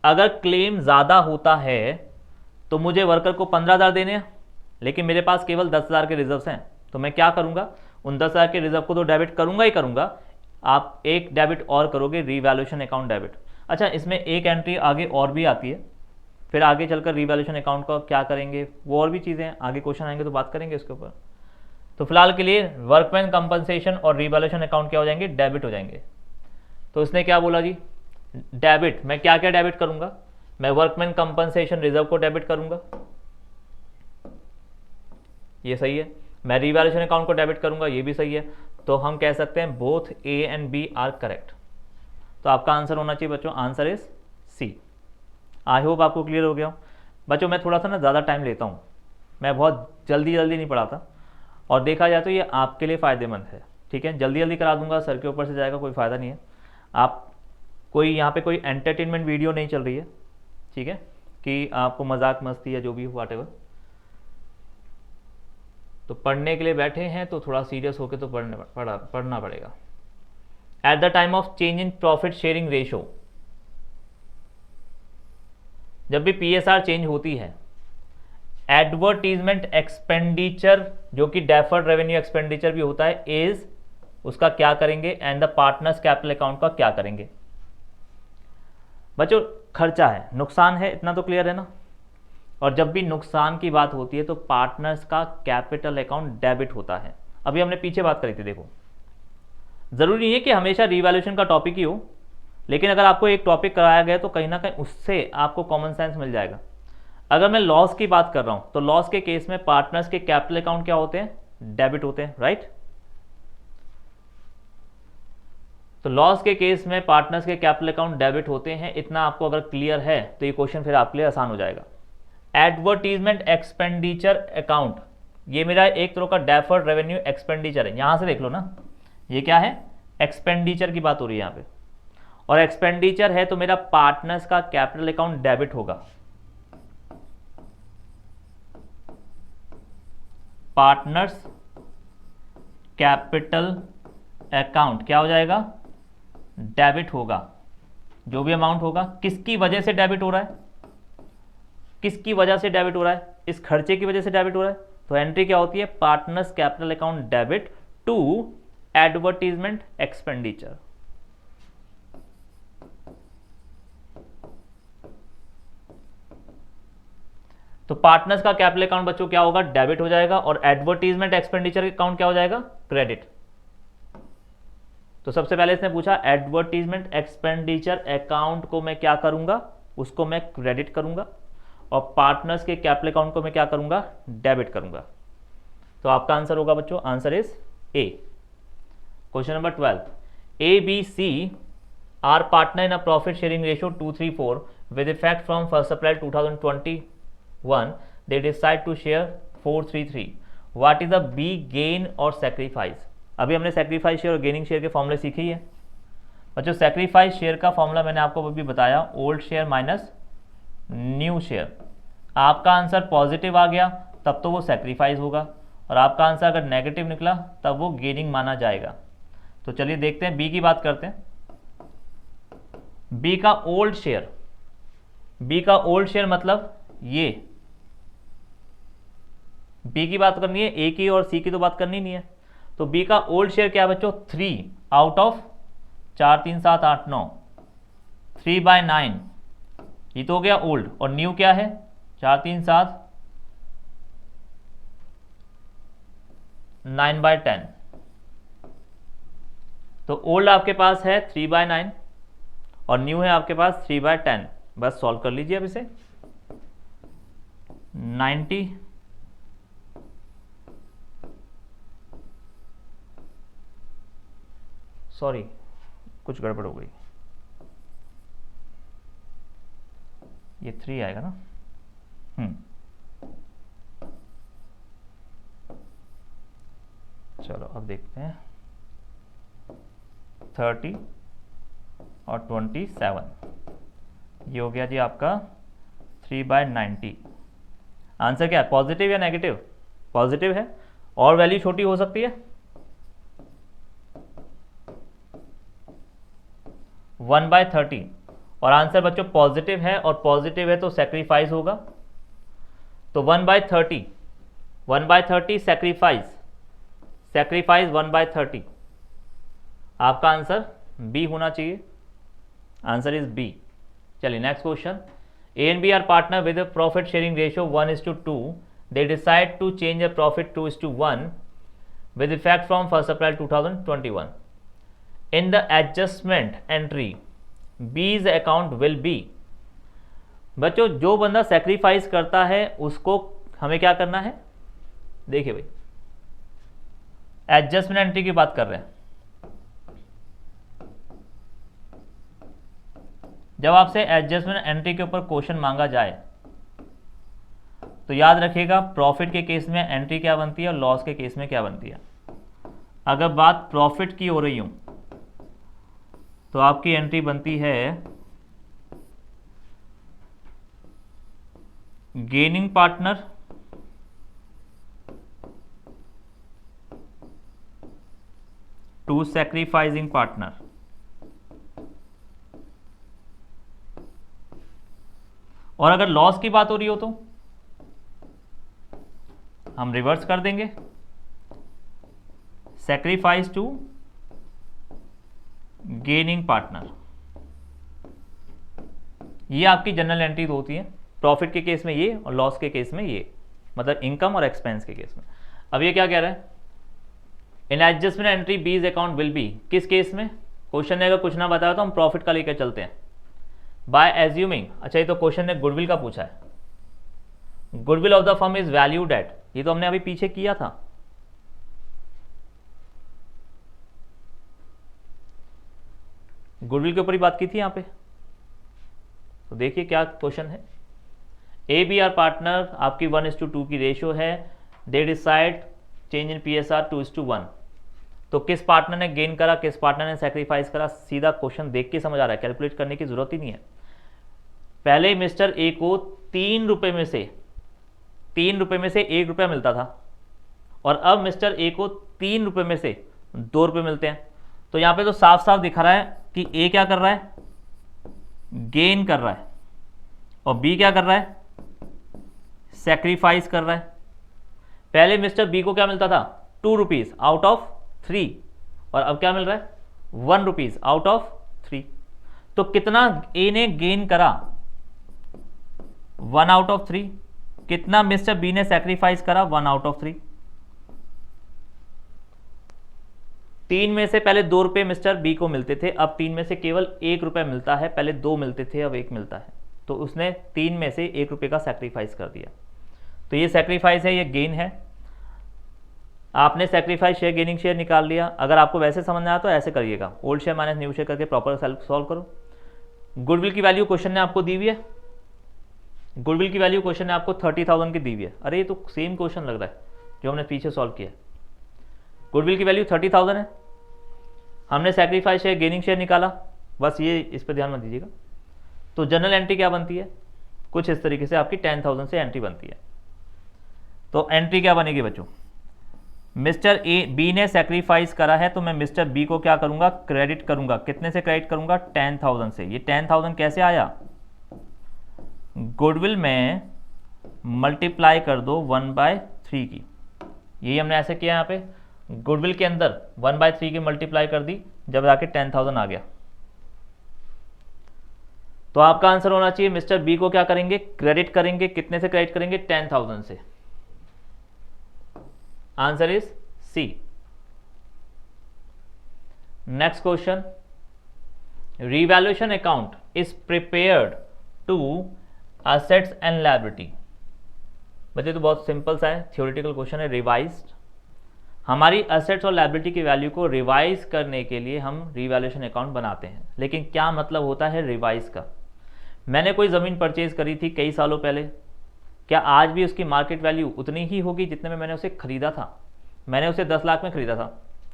अगर क्लेम ज्यादा होता है तो मुझे वर्कर को 15,000 देने हैं, लेकिन मेरे पास केवल 10,000 के रिजर्व्स हैं, तो मैं क्या करूंगा? उन 10,000 के रिजर्व को तो डेबिट करूंगा ही करूंगा, आप एक डेबिट और करोगे, रीवैल्यूएशन अकाउंट डेबिट। अच्छा, इसमें एक एंट्री आगे और भी आती है, फिर आगे चलकर रीवैल्यूएशन अकाउंट का क्या करेंगे वो और भी चीज़ें हैं, आगे क्वेश्चन आएंगे तो बात करेंगे इसके ऊपर। तो फिलहाल के लिए वर्कमैन कंपनसेशन और रीवैल्यूएशन अकाउंट क्या हो जाएंगे? डेबिट हो जाएंगे। तो इसने क्या बोला जी? डेबिट। मैं क्या क्या डेबिट करूंगा? मैं वर्कमैन कंपनसेशन रिजर्व को डेबिट करूंगा, ये सही है। मैं रीवैल्यूएशन अकाउंट को डेबिट करूंगा, ये भी सही है। तो हम कह सकते हैं both A and B are correct. तो आपका आंसर होना चाहिए बच्चों, answer is C. I hope आपको क्लियर हो गया हो। बच्चों मैं थोड़ा सा ना ज़्यादा टाइम लेता हूँ, मैं बहुत जल्दी नहीं पढ़ाता, और देखा जाए तो ये आपके लिए फ़ायदेमंद है, ठीक है। जल्दी करा दूंगा, सर के ऊपर से जाएगा, कोई फ़ायदा नहीं है। आप कोई यहाँ पे कोई एंटरटेनमेंट वीडियो नहीं चल रही है, ठीक है, कि आपको मजाक मस्ती या जो भी वाट एवर। तो पढ़ने के लिए बैठे हैं तो थोड़ा सीरियस होकर तो पढ़ना पड़ेगा। Eight the time of change in profit sharing ratio, जब भी PSR चेंज होती है, एडवर्टीजमेंट एक्सपेंडिचर जो कि डेफर्ड रेवेन्यू एक्सपेंडिचर भी होता है, इज उसका क्या करेंगे, and the partners capital account का क्या करेंगे। बच्चों खर्चा है, नुकसान है, इतना तो क्लियर है ना। और जब भी नुकसान की बात होती है तो पार्टनर्स का कैपिटल अकाउंट डेबिट होता है। अभी हमने पीछे बात करी थी, देखो जरूरी नहीं है कि हमेशा रिवैल्यूएशन का टॉपिक ही हो, लेकिन अगर आपको एक टॉपिक कराया गया तो कहीं ना कहीं उससे आपको कॉमन सेंस मिल जाएगा। अगर मैं लॉस की बात कर रहा हूं तो लॉस के केस में पार्टनर्स के कैपिटल अकाउंट क्या होते हैं? डेबिट होते हैं, राइट। तो लॉस के केस में पार्टनर्स के कैपिटल अकाउंट डेबिट होते हैं, इतना आपको अगर क्लियर है तो ये क्वेश्चन फिर आपके लिए आसान हो जाएगा। एडवर्टीजमेंट एक्सपेंडिचर अकाउंट, ये मेरा एक तरह का डेफर्ड रेवेन्यू एक्सपेंडिचर है। यहां से देख लो ना, ये क्या है? एक्सपेंडिचर की बात हो रही है यहां पे, और एक्सपेंडिचर है तो मेरा पार्टनर्स का कैपिटल अकाउंट डेबिट होगा। पार्टनर्स कैपिटल अकाउंट क्या हो जाएगा? डेबिट होगा। जो भी अमाउंट होगा, किसकी वजह से डेबिट हो रहा है? किसकी वजह से डेबिट हो रहा है? इस खर्चे की वजह से डेबिट हो रहा है। तो एंट्री क्या होती है? Partners capital account debit to advertisement expenditure. तो पार्टनर्स का कैपिटल अकाउंट बच्चों क्या होगा? डेबिट हो जाएगा, और एडवर्टीजमेंट एक्सपेंडिचर अकाउंट क्या हो जाएगा? क्रेडिट। तो सबसे पहले इसने पूछा एडवर्टीजमेंट एक्सपेंडिचर अकाउंट को मैं क्या करूंगा? उसको मैं क्रेडिट करूंगा, और पार्टनर्स के कैपिटल अकाउंट को मैं क्या करूंगा? डेबिट करूंगा। तो आपका आंसर होगा बच्चों, answer is A. Question number 12, A, B, C are partner in a profit sharing ratio 2:3:4 with effect from 1 April 2021 they decide to share 4:3:3। What is the B gain और सेक्रीफाइस? अभी हमने sacrifice share और gaining share के फॉर्मूले सीखे ही है बच्चों। Sacrifice share का फॉर्मूला मैंने आपको अभी बताया, old share minus new share. आपका आंसर पॉजिटिव आ गया तब तो वो सेक्रीफाइस होगा, और आपका आंसर अगर नेगेटिव निकला तब वो गेनिंग माना जाएगा। तो चलिए देखते हैं, बी की बात करते हैं। बी का ओल्ड शेयर, बी का ओल्ड शेयर मतलब ये, बी की बात करनी है, ए की और सी की तो बात करनी नहीं है। तो बी का ओल्ड शेयर क्या है बच्चों? 3 आउट ऑफ 4, 3, 7, 8, 9, 3/9, ये तो हो गया ओल्ड, और न्यू क्या है 4 3 7 9/10। तो ओल्ड आपके पास है 3/9 और न्यू है आपके पास 3/10। बस सॉल्व कर लीजिए अब इसे। 90 सॉरी कुछ गड़बड़ हो गई, ये 3 आएगा ना। चलो अब देखते हैं 30 और 27, ये हो गया जी आपका 3/90। आंसर क्या है, पॉजिटिव या नेगेटिव? पॉजिटिव है, और वैल्यू छोटी हो सकती है 1/30, और आंसर बच्चों पॉजिटिव है, और पॉजिटिव है तो सेक्रीफाइस होगा, तो 1/30 1/30 सेक्रीफाइस 1/30, आपका आंसर बी होना चाहिए। Answer is B. चलिए next question. A and B are partner with profit sharing ratio 1:2। They decide to change a profit 2:1 with effect from 1st April 2021. In the adjustment entry, B's account will be। बच्चों जो बंदा sacrifice करता है उसको हमें क्या करना है, देखिए भाई एडजस्टमेंट एंट्री की बात कर रहे हैं। जब आपसे एडजस्टमेंट एंट्री के ऊपर क्वेश्चन मांगा जाए तो याद रखिएगा प्रॉफिट के केस में एंट्री क्या बनती है और लॉस के केस में क्या बनती है। अगर बात प्रॉफिट की हो रही हूं तो आपकी एंट्री बनती है gaining partner to sacrificing partner. और अगर लॉस की बात हो रही हो तो हम रिवर्स कर देंगे, सैक्रिफाइस टू गेनिंग पार्टनर। ये आपकी जनरल एंट्री होती है, प्रॉफिट के केस में ये और लॉस के केस में ये, मतलब इनकम और एक्सपेंस के केस में। अब ये क्या कह रहा है, in adjustment entry B's account will be, किस केस में? क्वेश्चन ने अगर कुछ ना बताया तो हम प्रॉफिट का लेकर चलते हैं। बाय एज्यूमिंग, अच्छा ये तो क्वेश्चन ने गुडविल का पूछा है, goodwill of the firm is valued at, ये तो हमने अभी पीछे किया था। गुडविल के ऊपर ही बात की थी यहां पे। तो देखिए क्या क्वेश्चन है। ए बी आर पार्टनर, आपकी 1:2 की रेशियो है। They decide change in PSR 2:1। तो किस पार्टनर ने गेन करा, किस पार्टनर ने सेक्रीफाइस करा, सीधा क्वेश्चन देख के समझ आ रहा है, कैलकुलेट करने की जरूरत ही नहीं है। पहले मिस्टर ए को 3 रुपए में से 1 रुपया मिलता था, और अब मिस्टर ए को 3 रुपए में से 2 रुपए मिलते हैं। तो यहां पे तो साफ साफ दिखा रहा है कि ए क्या कर रहा है, गेन कर रहा है, और बी क्या कर रहा है, सेक्रीफाइस कर रहा है। पहले मिस्टर बी को क्या मिलता था, 2 रुपीज आउट ऑफ 3, और अब क्या मिल रहा है 1 रुपीज आउट ऑफ 3। तो कितना ए ने गेन करा, 1 आउट ऑफ 3। कितना मिस्टर बी ने सेक्रीफाइस करा, 1 आउट ऑफ 3। 3 में से पहले 2 रुपए मिस्टर बी को मिलते थे, अब 3 में से केवल 1 रुपया मिलता है। पहले 2 मिलते थे, अब 1 मिलता है। तो उसने 3 में से 1 रुपये का सेक्रीफाइस कर दिया। तो ये सेक्रीफाइस है, ये गेन है। आपने सेक्रीफाइस शेयर गेनिंग शेयर निकाल लिया। अगर आपको वैसे समझ में आया तो ऐसे करिएगा, old share minus new share करके प्रॉपर सॉल्व करो। गुडविल की वैल्यू क्वेश्चन ने आपको दी हुई है, गुडविल की वैल्यू क्वेश्चन ने आपको 30,000 की दी हुई है। अरे ये तो सेम क्वेश्चन लग रहा है जो हमने पीछे सॉल्व किया। गुडविल की वैल्यू 30,000 है, हमने सेक्रीफाइस शेयर गेनिंग शेयर निकाला, बस ये इस पर ध्यान मत दीजिएगा। तो जनरल एंट्री क्या बनती है, कुछ इस तरीके से आपकी 10,000 से एंट्री बनती है। तो एंट्री क्या बनेगी बच्चों, मिस्टर ए बी ने सेक्रीफाइस करा है, तो मैं मिस्टर बी को क्या करूंगा, क्रेडिट करूंगा। कितने से क्रेडिट करूंगा, 10,000 से। ये 10,000 कैसे आया, गुडविल में मल्टीप्लाई कर दो 1/3 की। यही हमने ऐसे किया, यहाँ पे गुडविल के अंदर 1/3 की मल्टीप्लाई कर दी, जब जाके 10,000 आ गया। तो आपका आंसर होना चाहिए मिस्टर बी को क्या करेंगे, क्रेडिट करेंगे। कितने से क्रेडिट करेंगे, 10,000 से। Answer is C. Next question, revaluation account is prepared to assets and liability. बच्चे तो बहुत सिंपल सा है, थ्योरेटिकल क्वेश्चन है। रिवाइज्ड, हमारी असेट्स और लायबिलिटी की वैल्यू को रिवाइज करने के लिए हम रिवैल्यूएशन अकाउंट बनाते हैं। लेकिन क्या मतलब होता है रिवाइज का? मैंने कोई ज़मीन परचेज करी थी कई सालों पहले, क्या आज भी उसकी मार्केट वैल्यू उतनी ही होगी जितने में मैंने उसे खरीदा था? मैंने उसे 10 लाख में खरीदा था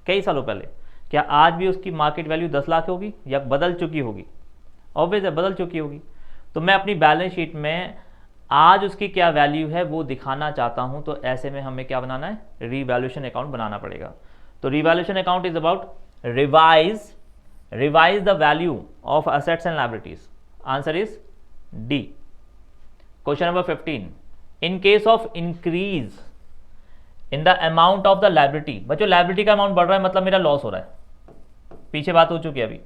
कई सालों पहले, क्या आज भी उसकी मार्केट वैल्यू 10 लाख होगी या बदल चुकी होगी? ऑब्वियस है, बदल चुकी होगी। तो मैं अपनी बैलेंस शीट में आज उसकी क्या वैल्यू है वो दिखाना चाहता हूं, तो ऐसे में हमें क्या बनाना है, रिवैल्यूएशन अकाउंट बनाना पड़ेगा। तो revaluation account is about revise the value of assets and liabilities. Answer is D. Question number 15, in case of increase in the amount of the liability. बच्चों लायबिलिटी का अमाउंट बढ़ रहा है मतलब मेरा लॉस हो रहा है, पीछे बात हो चुकी है अभी।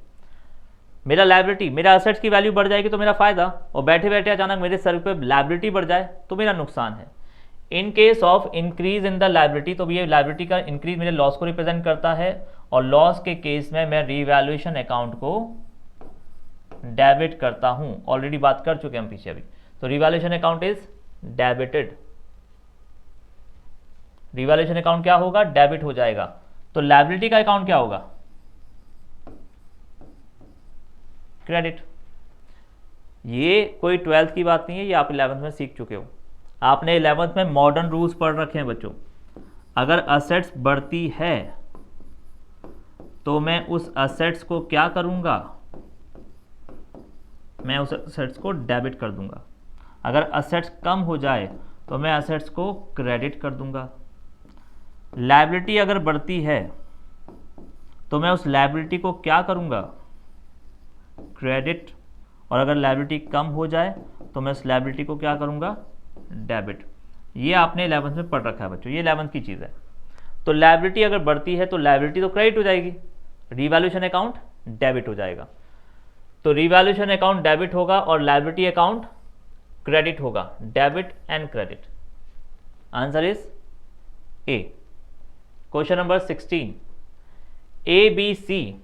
मेरा लायबिलिटी, मेरा असेट्स की वैल्यू बढ़ जाएगी तो मेरा फायदा, और बैठे बैठे अचानक मेरे सर पे लायबिलिटी बढ़ जाए तो मेरा नुकसान है। इन case of increase in the liability, तो ये लायबिलिटी का इंक्रीज मेरे लॉस को रिप्रेजेंट करता है, और लॉस के केस में मैं रिवैल्यूएशन अकाउंट को डेबिट करता हूं। ऑलरेडी बात कर चुके हैं हम पीछे अभी। तो revaluation account is debited. Revaluation account क्या होगा, डेबिट हो जाएगा। तो लायबिलिटी का अकाउंट क्या होगा, क्रेडिट। ये कोई 12th की बात नहीं है, ये आप 11th में सीख चुके हो। आपने 11th में मॉडर्न रूल्स पढ़ रखे हैं बच्चों। अगर असेट्स बढ़ती है तो मैं उस असेट्स को क्या करूंगा, मैं उस असेट्स को डेबिट कर दूंगा। अगर असेट्स कम हो जाए तो मैं असेट्स को क्रेडिट कर दूंगा। लायबिलिटी अगर बढ़ती है तो मैं उस लायबिलिटी को क्या करूंगा, क्रेडिट। और अगर लायबिलिटी कम हो जाए तो मैं उस लायबिलिटी को क्या करूंगा, डेबिट। ये आपने 11th में पढ़ रखा है बच्चों, ये 11th की चीज़ है। तो लायबिलिटी अगर बढ़ती है तो लायबिलिटी तो क्रेडिट हो जाएगी, रिवैल्यूएशन अकाउंट डेबिट हो जाएगा। तो रिवैल्यूएशन अकाउंट डेबिट होगा और लायबिलिटी अकाउंट क्रेडिट होगा, debit and credit. Answer is A. Question number 16, A B C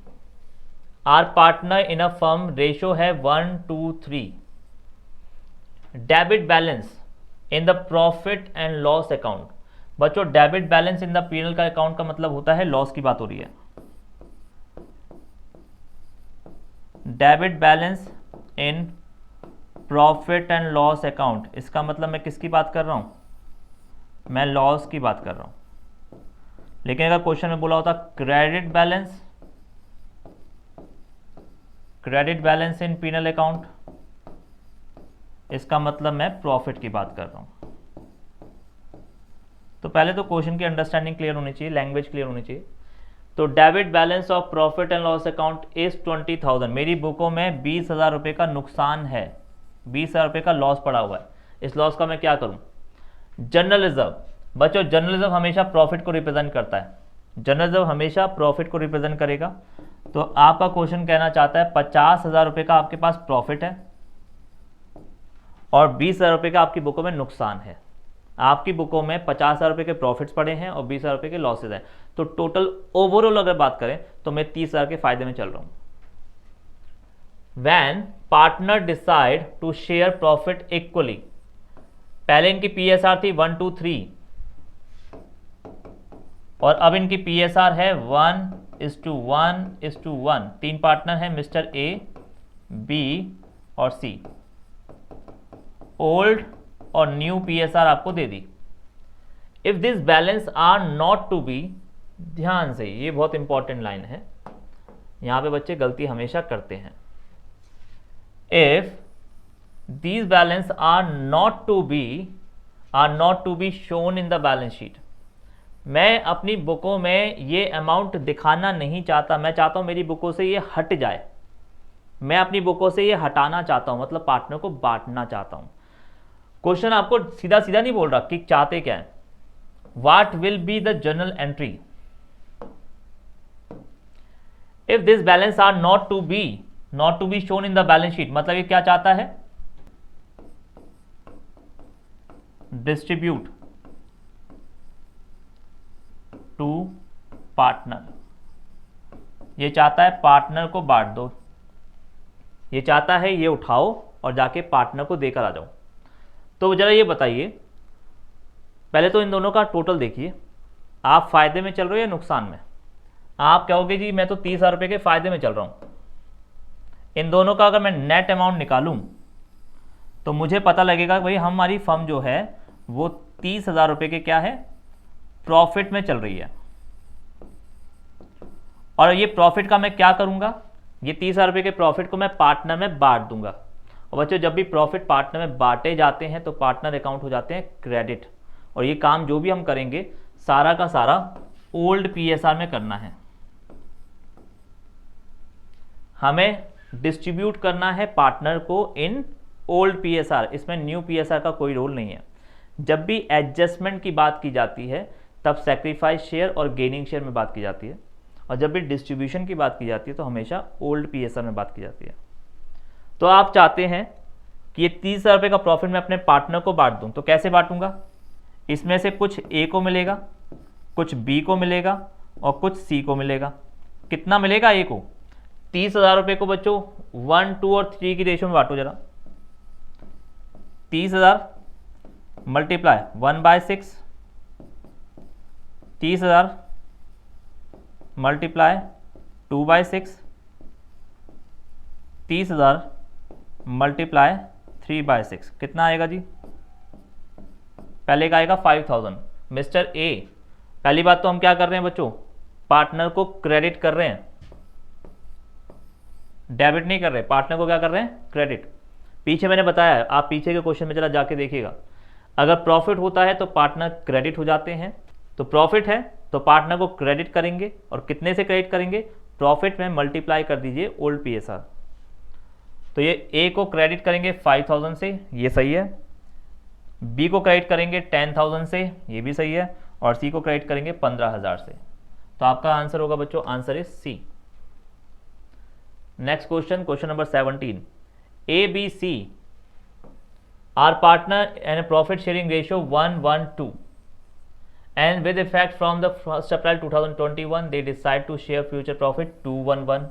are partner in a firm, ratio है 1:3। Debit balance in the profit and loss account. बच्चों debit balance in the PNL का account का मतलब होता है loss की बात हो रही है। Debit balance in profit and loss account, इसका मतलब मैं किसकी बात कर रहा हूं, मैं लॉस की बात कर रहा हूं। लेकिन अगर क्वेश्चन में बोला होता क्रेडिट बैलेंस इन पीएनएल अकाउंट, इसका मतलब मैं प्रॉफिट की बात कर रहा हूं। तो पहले तो क्वेश्चन की अंडरस्टैंडिंग क्लियर होनी चाहिए, लैंग्वेज क्लियर होनी चाहिए। तो debit balance of profit and loss account is 20,000। मेरी बुकों में 20,000 रुपये का नुकसान है, 20,000 रुपये का लॉस पड़ा हुआ है। इस लॉस का मैं क्या करूं, जनरल रिजर्व। बच्चों जनरल रिजर्व हमेशा प्रॉफिट को रिप्रेजेंट करता है, जनरल रिजर्व हमेशा प्रॉफिट को रिप्रेजेंट करेगा। तो आपका क्वेश्चन कहना चाहता है 50,000 रुपये का आपके पास प्रॉफिट है और 20,000 रुपये का आपकी बुकों में नुकसान है। आपकी बुकों में 50,000 रुपये के प्रॉफिट्स पड़े हैं और 20,000 रुपये के लॉसेज हैं। तो टोटल ओवरऑल अगर बात करें तो मैं 30,000 के फायदे में चल रहा हूं। When partner decide to share profit equally, पहले इनकी PSR थी 1:3 और अब इनकी PSR है 1:1:1। 3 पार्टनर हैं, मिस्टर ए, बी और सी। ओल्ड और न्यू PSR आपको दे दी। If this balance are not to be, ध्यान से ये बहुत इंपॉर्टेंट लाइन है, यहां पे बच्चे गलती हमेशा करते हैं। If these balance are not to be shown in the balance sheet, मैं अपनी बुकों में ये अमाउंट दिखाना नहीं चाहता, मैं चाहता हूं मेरी बुकों से ये हट जाए, मैं अपनी बुकों से ये हटाना चाहता हूं, मतलब पार्टनर को बांटना चाहता हूं। क्वेश्चन आपको सीधा सीधा नहीं बोल रहा कि चाहते क्या है। What will be the journal entry if this balance are not to be not to be shown in the balance sheet, मतलब ये क्या चाहता है, डिस्ट्रीब्यूट टू पार्टनर, ये चाहता है पार्टनर को बांट दो, ये चाहता है ये उठाओ और जाके पार्टनर को देकर आ जाओ। तो जरा ये बताइए, पहले तो इन दोनों का टोटल देखिए, आप फायदे में चल रहे हो या नुकसान में। आप कहोगे जी मैं तो 30,000 रुपये के फायदे में चल रहा हूँ। इन दोनों का अगर मैं नेट अमाउंट निकालूं तो मुझे पता लगेगा भाई हमारी फर्म जो है वो 30,000 रुपये के क्या है, प्रॉफिट में चल रही है। और ये प्रॉफिट का मैं क्या करूंगा, ये 30,000 रुपये के प्रॉफिट को मैं पार्टनर में बांट दूंगा। और बच्चों जब भी प्रॉफिट पार्टनर में बांटे जाते हैं तो पार्टनर अकाउंट हो जाते हैं क्रेडिट। और ये काम जो भी हम करेंगे सारा का सारा ओल्ड पीएसआर में करना है। हमें डिस्ट्रीब्यूट करना है पार्टनर को इन ओल्ड पीएसआर, इसमें न्यू पीएसआर का कोई रोल नहीं है। जब भी एडजस्टमेंट की बात की जाती है तब सैक्रिफाइस शेयर और गेनिंग शेयर में बात की जाती है, और जब भी डिस्ट्रीब्यूशन की बात की जाती है तो हमेशा ओल्ड पीएसआर में बात की जाती है। तो आप चाहते हैं कि ये 30,000 रुपये का प्रॉफिट मैं अपने पार्टनर को बांट दूं, तो कैसे बांटूंगा, इसमें से कुछ ए को मिलेगा, कुछ बी को मिलेगा और कुछ सी को मिलेगा। कितना मिलेगा ए को, 30,000 रुपये को बच्चों 1, 2 और 3 की रेशियो में बांटो जरा। 30,000 मल्टीप्लाई 1/6, 30,000 मल्टीप्लाई 2/6, 30,000 मल्टीप्लाई 3/6, कितना आएगा जी, पहले का आएगा 5,000। मिस्टर ए, पहली बात तो हम क्या कर रहे हैं बच्चों, पार्टनर को क्रेडिट कर रहे हैं, डेबिट नहीं कर रहे, पार्टनर को क्या कर रहे हैं, क्रेडिट। पीछे मैंने बताया है, आप पीछे के क्वेश्चन में जरा जाके देखिएगा, अगर प्रॉफिट होता है तो पार्टनर क्रेडिट हो जाते हैं। तो प्रॉफिट है तो पार्टनर को क्रेडिट करेंगे, और कितने से क्रेडिट करेंगे, प्रॉफिट में मल्टीप्लाई कर दीजिए ओल्ड पीएसआर। तो ये ए को क्रेडिट करेंगे 5,000 से, ये सही है, बी को क्रेडिट करेंगे 10,000 से, ये भी सही है, और सी को क्रेडिट करेंगे 15,000 से। तो आपका आंसर होगा बच्चों, answer is C. Next question, question number 17, A B C are partner and profit sharing ratio 1:1:2 and with effect from the 1st April 2021 they decide to share future profit 2:1:1।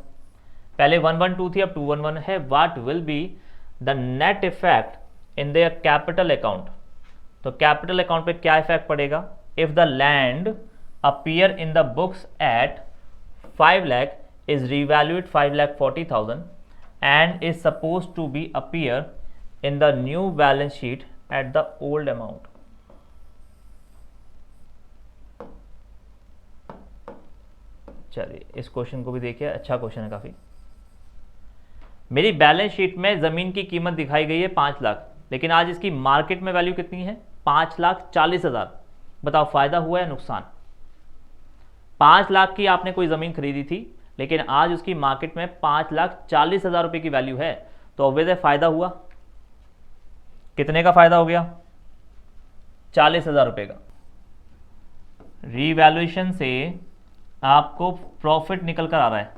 पहले 1:1:2 थी, अब 2:1:1 है। What will be the net effect in their capital account? तो capital account पे क्या effect पड़ेगा, if the land appear in the books at 5 lakh is revalued 5,40,000 and is supposed to be appear in the new balance sheet at the old amount। चलिए इस question को भी देखिए, अच्छा क्वेश्चन है काफी। मेरी बैलेंस शीट में जमीन की कीमत दिखाई गई है 5 लाख, लेकिन आज इसकी मार्केट में वैल्यू कितनी है, 5,40,000। बताओ फायदा हुआ है नुकसान। 5 लाख की आपने कोई जमीन खरीदी थी, लेकिन आज उसकी मार्केट में 5,40,000 रुपए की वैल्यू है, तो ऑब्वियस है फायदा हुआ। कितने का फायदा हो गया, 40,000 रुपए का। रीवैल्यूएशन से आपको प्रॉफिट निकल कर आ रहा है,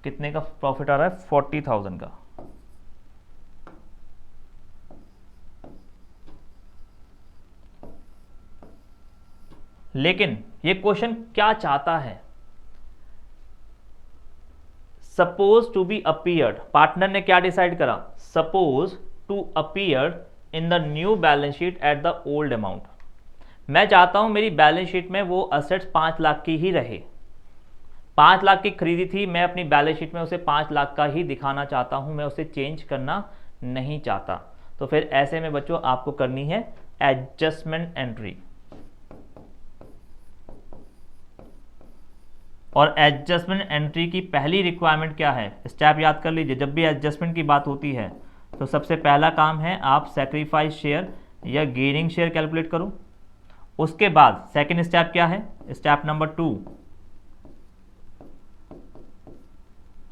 कितने का प्रॉफिट आ रहा है, 40,000 का। लेकिन ये क्वेश्चन क्या चाहता है, suppose to be appeared, partner ने क्या डिसाइड करा, suppose to appear in the new balance sheet at the old amount. मैं चाहता हूं मेरी बैलेंस शीट में वो असेट्स 5 लाख की ही रहे, 5 लाख की खरीदी थी, मैं अपनी बैलेंस शीट में उसे 5 लाख का ही दिखाना चाहता हूं, मैं उसे चेंज करना नहीं चाहता। तो फिर ऐसे में बच्चों आपको करनी है एडजस्टमेंट एंट्री। और एडजस्टमेंट एंट्री की पहली रिक्वायरमेंट क्या है, स्टेप याद कर लीजिए। जब भी एडजस्टमेंट की बात होती है तो सबसे पहला काम है आप सैक्रिफाइस शेयर या गेनिंग शेयर कैलकुलेट करो। उसके बाद सेकंड स्टेप क्या है, स्टेप नंबर 2,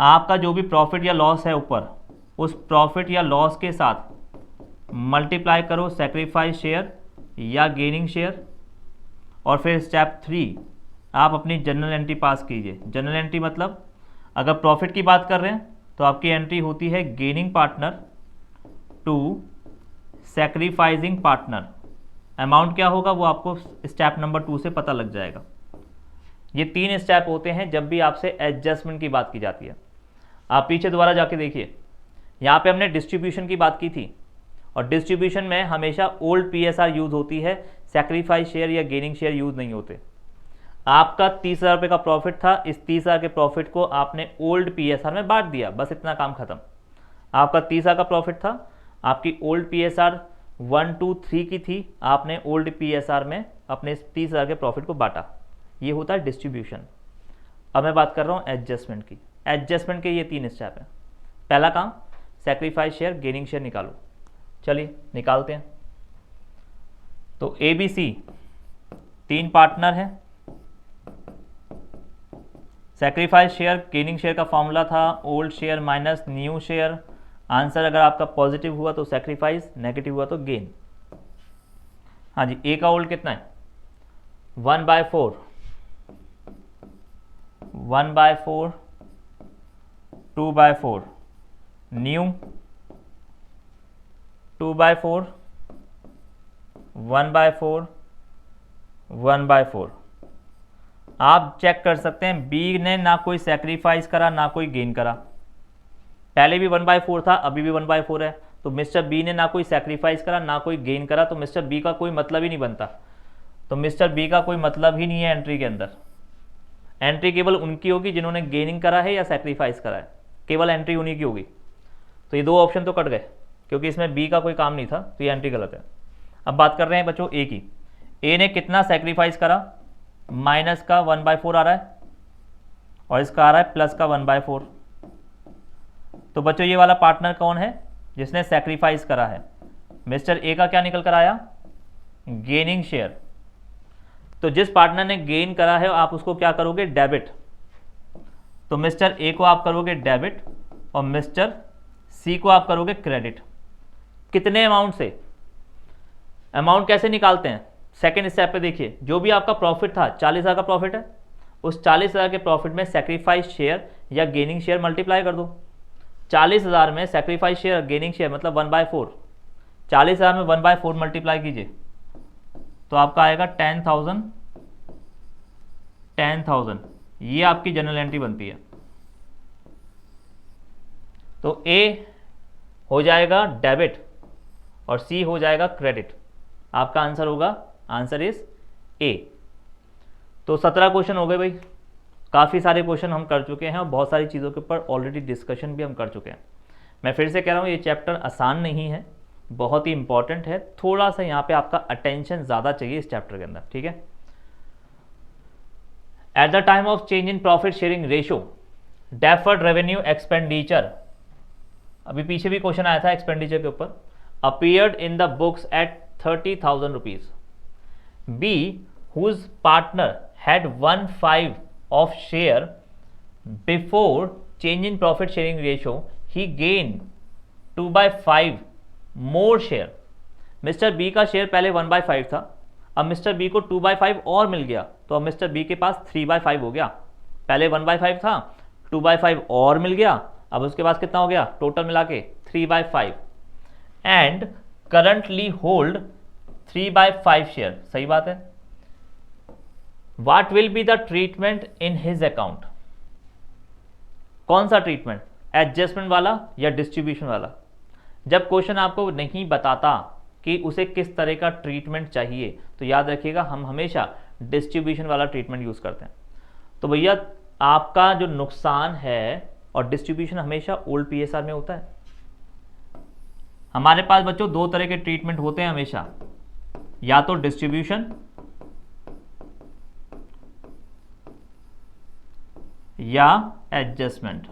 आपका जो भी प्रॉफिट या लॉस है ऊपर, उस प्रॉफिट या लॉस के साथ मल्टीप्लाई करो सैक्रिफाइस शेयर या गेनिंग शेयर। और फिर स्टेप 3, आप अपनी जनरल एंट्री पास कीजिए। जनरल एंट्री मतलब अगर प्रॉफिट की बात कर रहे हैं तो आपकी एंट्री होती है gaining partner to sacrificing partner. Amount क्या होगा वो आपको स्टेप नंबर 2 से पता लग जाएगा। ये 3 स्टेप होते हैं जब भी आपसे एडजस्टमेंट की बात की जाती है। आप पीछे दोबारा जाके देखिए, यहाँ पे हमने डिस्ट्रीब्यूशन की बात की थी और डिस्ट्रीब्यूशन में हमेशा ओल्ड पीएसआर यूज होती है, सैक्रिफाइस शेयर या गेनिंग शेयर यूज नहीं होते। आपका 30,000 रुपये का प्रॉफिट था, इस 30,000 के प्रॉफिट को आपने ओल्ड पीएसआर में बांट दिया, बस इतना काम खत्म। आपका 30,000 का प्रॉफिट था, आपकी ओल्ड पीएसआर 1, 2, 3 की थी, आपने ओल्ड पीएसआर में अपने 30,000 के प्रॉफिट को बांटा। ये होता है डिस्ट्रीब्यूशन। अब मैं बात कर रहा हूँ एडजस्टमेंट की। एडजस्टमेंट के ये 3 स्टेप हैं। पहला काम सैक्रिफाइस शेयर गेनिंग शेयर निकालो। चलिए निकालते हैं। तो ABC 3 पार्टनर हैं। सैक्रिफाइस शेयर गेनिंग शेयर का फॉर्मूला था old share minus new share. Answer अगर आपका पॉजिटिव हुआ तो सैक्रिफाइस, नेगेटिव हुआ तो गेन। हाँ जी, ए का ओल्ड कितना है 1/4, 1/4, 2/4, न्यू 2/4, 1/4, 1/4। आप चेक कर सकते हैं बी ने ना कोई सैक्रिफाइस करा ना कोई गेन करा। पहले भी 1/4 था, अभी भी 1/4 है। तो मिस्टर बी ने ना कोई सैक्रिफाइस करा ना कोई गेन करा, तो मिस्टर बी का कोई मतलब ही नहीं बनता। तो मिस्टर बी का कोई मतलब ही नहीं है एंट्री के अंदर। एंट्री केवल उनकी होगी जिन्होंने गेनिंग करा है या सैक्रिफाइस करा है, केवल एंट्री उन्हीं की होगी। तो ये 2 ऑप्शन तो कट गए क्योंकि इसमें बी का कोई काम नहीं था, तो ये एंट्री गलत है। अब बात कर रहे हैं बच्चों ए की। ए ने कितना सैक्रिफाइस करा, माइनस का 1/4 आ रहा है और इसका आ रहा है प्लस का 1/4। तो बच्चों ये वाला पार्टनर कौन है जिसने सैक्रिफाइस करा है? मिस्टर ए का क्या निकल कर आया, गेनिंग शेयर। तो जिस पार्टनर ने गेन करा है आप उसको क्या करोगे, डेबिट। तो मिस्टर ए को आप करोगे डेबिट और मिस्टर सी को आप करोगे क्रेडिट। कितने अमाउंट से? अमाउंट कैसे निकालते हैं, सेकेंड स्टेप पे देखिए। जो भी आपका प्रॉफिट था 40,000 का प्रॉफिट है, उस 40,000 के प्रॉफिट में सैक्रिफाइस शेयर या गेनिंग शेयर मल्टीप्लाई कर दो। 40,000 में सैक्रिफाइस शेयर गेनिंग शेयर मतलब 1/4। 40,000 में 1/4 मल्टीप्लाई कीजिए तो आपका आएगा 10,000। 10,000 ये आपकी जनरल एंट्री बनती है। तो ए हो जाएगा डेबिट और सी हो जाएगा क्रेडिट। आपका आंसर होगा, आंसर इज ए। तो 17 क्वेश्चन हो गए भाई। काफ़ी सारे क्वेश्चन हम कर चुके हैं और बहुत सारी चीज़ों के ऊपर ऑलरेडी डिस्कशन भी हम कर चुके हैं। मैं फिर से कह रहा हूँ ये चैप्टर आसान नहीं है, बहुत ही इंपॉर्टेंट है। थोड़ा सा यहाँ पे आपका अटेंशन ज़्यादा चाहिए इस चैप्टर के अंदर, ठीक है। At the time of change in profit sharing ratio deferred revenue expenditure, अभी पीछे भी क्वेश्चन आया था एक्सपेंडिचर के ऊपर, appeared in the books at 30,000 rupees. B whose partner had 1/5 of share before change in profit sharing ratio, he gained 2/5 more share। Mister B का share पहले 1/5 था, अब मिस्टर बी को 2/5 और मिल गया, तो अब मिस्टर बी के पास 3/5 हो गया। पहले 1/5 था, 2/5 और मिल गया, अब उसके पास कितना हो गया टोटल मिला के 3/5 एंड करंटली होल्ड 3/5 शेयर। सही बात है। What will be the treatment in his account? कौन सा ट्रीटमेंट, एडजस्टमेंट वाला या डिस्ट्रीब्यूशन वाला? जब क्वेश्चन आपको नहीं बताता कि उसे किस तरह का ट्रीटमेंट चाहिए तो याद रखिएगा हम हमेशा डिस्ट्रीब्यूशन वाला ट्रीटमेंट यूज करते हैं। तो भैया आपका जो नुकसान है, और डिस्ट्रीब्यूशन हमेशा ओल्ड पीएसआर में होता है। हमारे पास बच्चों 2 तरह के ट्रीटमेंट होते हैं हमेशा, या तो डिस्ट्रीब्यूशन या एडजस्टमेंट।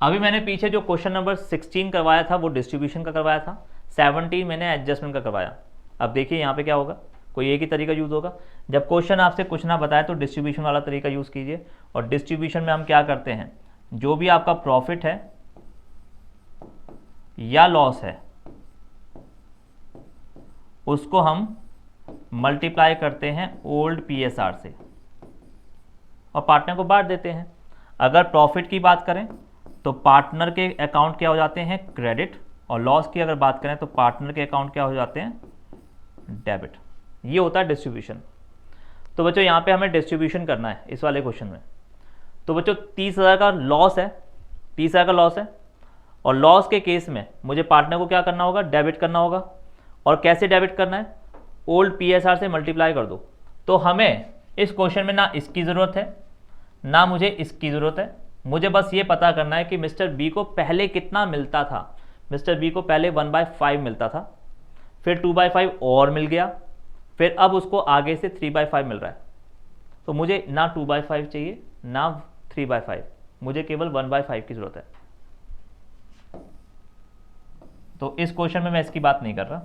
अभी मैंने पीछे जो क्वेश्चन नंबर 16 करवाया था वो डिस्ट्रीब्यूशन का करवाया था, 17 मैंने एडजस्टमेंट का करवाया। अब देखिए यहाँ पे क्या होगा, कोई एक ही तरीका यूज होगा। जब क्वेश्चन आपसे कुछ ना बताए तो डिस्ट्रीब्यूशन वाला तरीका यूज कीजिए। और डिस्ट्रीब्यूशन में हम क्या करते हैं, जो भी आपका प्रॉफिट है या लॉस है उसको हम मल्टीप्लाई करते हैं ओल्ड PSR से और पार्टनर को बांट देते हैं। अगर प्रॉफिट की बात करें तो पार्टनर के अकाउंट क्या हो जाते हैं, क्रेडिट, और लॉस की अगर बात करें तो पार्टनर के अकाउंट क्या हो जाते हैं, डेबिट। ये होता है डिस्ट्रीब्यूशन। तो बच्चों यहाँ पे हमें डिस्ट्रीब्यूशन करना है इस वाले क्वेश्चन में। तो बच्चों 30,000 का लॉस है, 30,000 का लॉस है, और लॉस के केस में मुझे पार्टनर को क्या करना होगा, डेबिट करना होगा। और कैसे डेबिट करना है, ओल्ड PSR से मल्टीप्लाई कर दो। तो हमें इस क्वेश्चन में ना इसकी ज़रूरत है ना मुझे इसकी ज़रूरत है, मुझे बस ये पता करना है कि मिस्टर बी को पहले कितना मिलता था। मिस्टर बी को पहले 1/5 मिलता था, फिर 2/5 और मिल गया, फिर अब उसको आगे से 3/5 मिल रहा है। तो मुझे ना 2/5 चाहिए ना 3/5, मुझे केवल 1/5 की ज़रूरत है। तो इस क्वेश्चन में मैं इसकी बात नहीं कर रहा।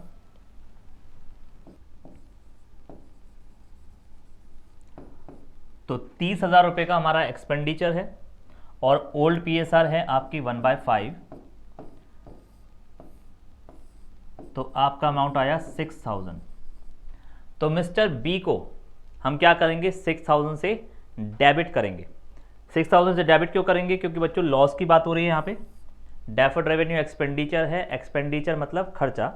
तो 30,000 रुपये का हमारा एक्सपेंडिचर है और ओल्ड PSR है आपकी 1/5, तो आपका अमाउंट आया 6,000। तो मिस्टर बी को हम क्या करेंगे, 6,000 से डेबिट करेंगे। 6,000 से डेबिट क्यों करेंगे, क्योंकि बच्चों लॉस की बात हो रही है यहाँ पे। डेफर्ड रेवेन्यू एक्सपेंडिचर है, एक्सपेंडिचर मतलब खर्चा,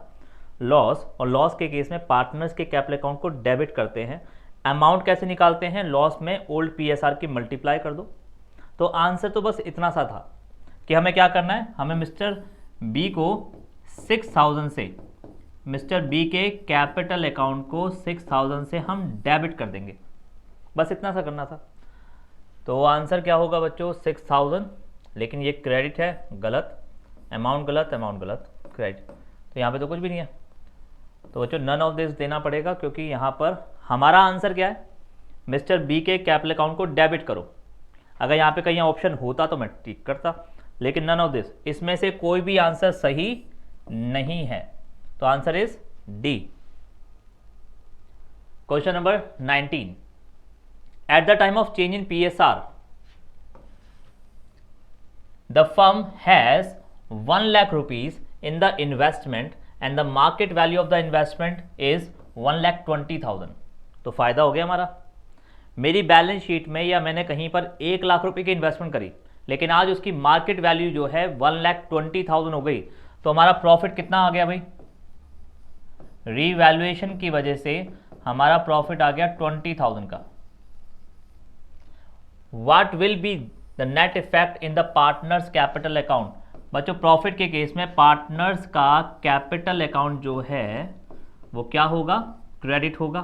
लॉस, और लॉस के केस में पार्टनर्स के कैपिटल अकाउंट को डेबिट करते हैं। अमाउंट कैसे निकालते हैं, लॉस में ओल्ड PSR की मल्टीप्लाई कर दो। तो आंसर तो बस इतना सा था कि हमें क्या करना है, हमें मिस्टर बी को 6,000 से, मिस्टर बी के कैपिटल अकाउंट को 6,000 से हम डेबिट कर देंगे, बस इतना सा करना था। तो आंसर क्या होगा बच्चों, 6,000, लेकिन ये क्रेडिट है, गलत, अमाउंट गलत, अमाउंट गलत, क्रेडिट, तो यहाँ पे तो कुछ भी नहीं है। तो बच्चों नन ऑफ दिस देना पड़ेगा, क्योंकि यहाँ पर हमारा आंसर क्या है, मिस्टर बी के कैपिटल अकाउंट को डेबिट करो। अगर यहाँ पे कहीं ऑप्शन होता तो मैं ठीक करता, लेकिन नन ऑफ दिस, इसमें से कोई भी आंसर सही नहीं है। तो answer is D. Question number 19, eight the time of change in PSR the firm has 1 lakh rupees in the investment and the market value of the investment is 1,20,000। तो फायदा हो गया हमारा। मेरी बैलेंस शीट में या मैंने कहीं पर 1 लाख रुपए की इन्वेस्टमेंट करी, लेकिन आज उसकी मार्केट वैल्यू जो है 1,20,000 हो गई। तो हमारा प्रॉफिट कितना आ गया भाई, रीवैल्यूएशन की वजह से हमारा प्रॉफिट आ गया 20,000 का। What will be the net effect in the partners capital account. बच्चों प्रॉफिट के केस में पार्टनर्स का कैपिटल अकाउंट जो है वो क्या होगा, क्रेडिट होगा।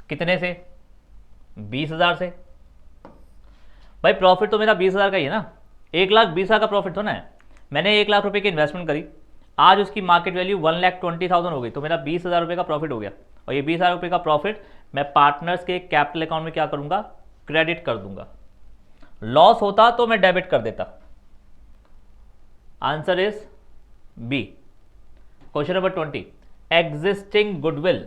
कितने से, 20,000 से। भाई प्रॉफिट तो मेरा 20,000 का ही है ना, 1,20,000 का प्रॉफिट तो ना है। मैंने 1 लाख रुपए की इन्वेस्टमेंट करी, आज उसकी मार्केट वैल्यू 1,20,000 हो गई, तो मेरा 20,000 रुपये का प्रॉफिट हो गया। और ये 20,000 रुपये का प्रॉफिट मैं पार्टनर्स के कैपिटल अकाउंट में क्या करूंगा, क्रेडिट कर दूंगा। लॉस होता तो मैं डेबिट कर देता। Answer is B. Question number 20, existing goodwill,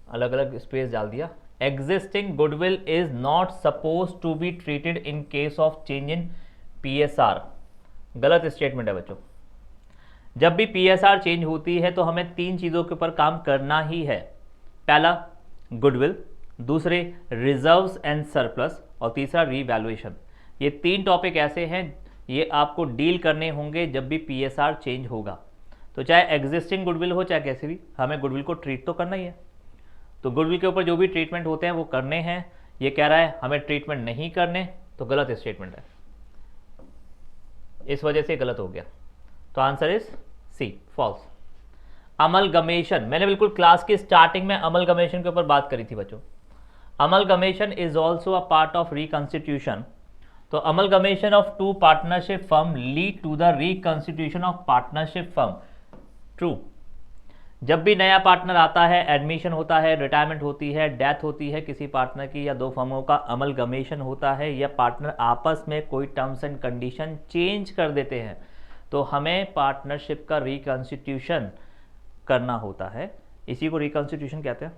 अलग अलग स्पेस डाल दिया। Existing goodwill is not suppose to be treated in case of change in PSR। गलत स्टेटमेंट है बच्चों। जब भी PSR चेंज होती है तो हमें 3 चीज़ों के ऊपर काम करना ही है। पहला गुडविल, दूसरे रिजर्व्स एंड सरप्लस, और तीसरा रीवैल्यूएशन। ये 3 टॉपिक ऐसे हैं ये आपको डील करने होंगे जब भी PSR चेंज होगा। तो चाहे एग्जिस्टिंग गुडविल हो चाहे कैसे भी, हमें गुडविल को ट्रीट तो करना ही है। तो गुडविल के ऊपर जो भी ट्रीटमेंट होते हैं वो करने हैं। ये कह रहा है हमें ट्रीटमेंट नहीं करने, तो गलत स्टेटमेंट है, इस वजह से गलत हो गया। तो answer is C, false. Amalgamation, मैंने बिल्कुल क्लास की स्टार्टिंग में अमलगमेशन के ऊपर बात करी थी बच्चों। Amalgamation is also a part of reconstitution. तो amalgamation of 2 partnership firm lead to the reconstitution of partnership firm. True. जब भी नया पार्टनर आता है, एडमिशन होता है, रिटायरमेंट होती है, डेथ होती है किसी पार्टनर की, या 2 फर्मों का अमलगमेशन होता है, या पार्टनर आपस में कोई टर्म्स एंड कंडीशन चेंज कर देते हैं, तो हमें पार्टनरशिप का रिकॉन्स्टिट्यूशन करना होता है। इसी को रिकॉन्स्टिट्यूशन कहते हैं।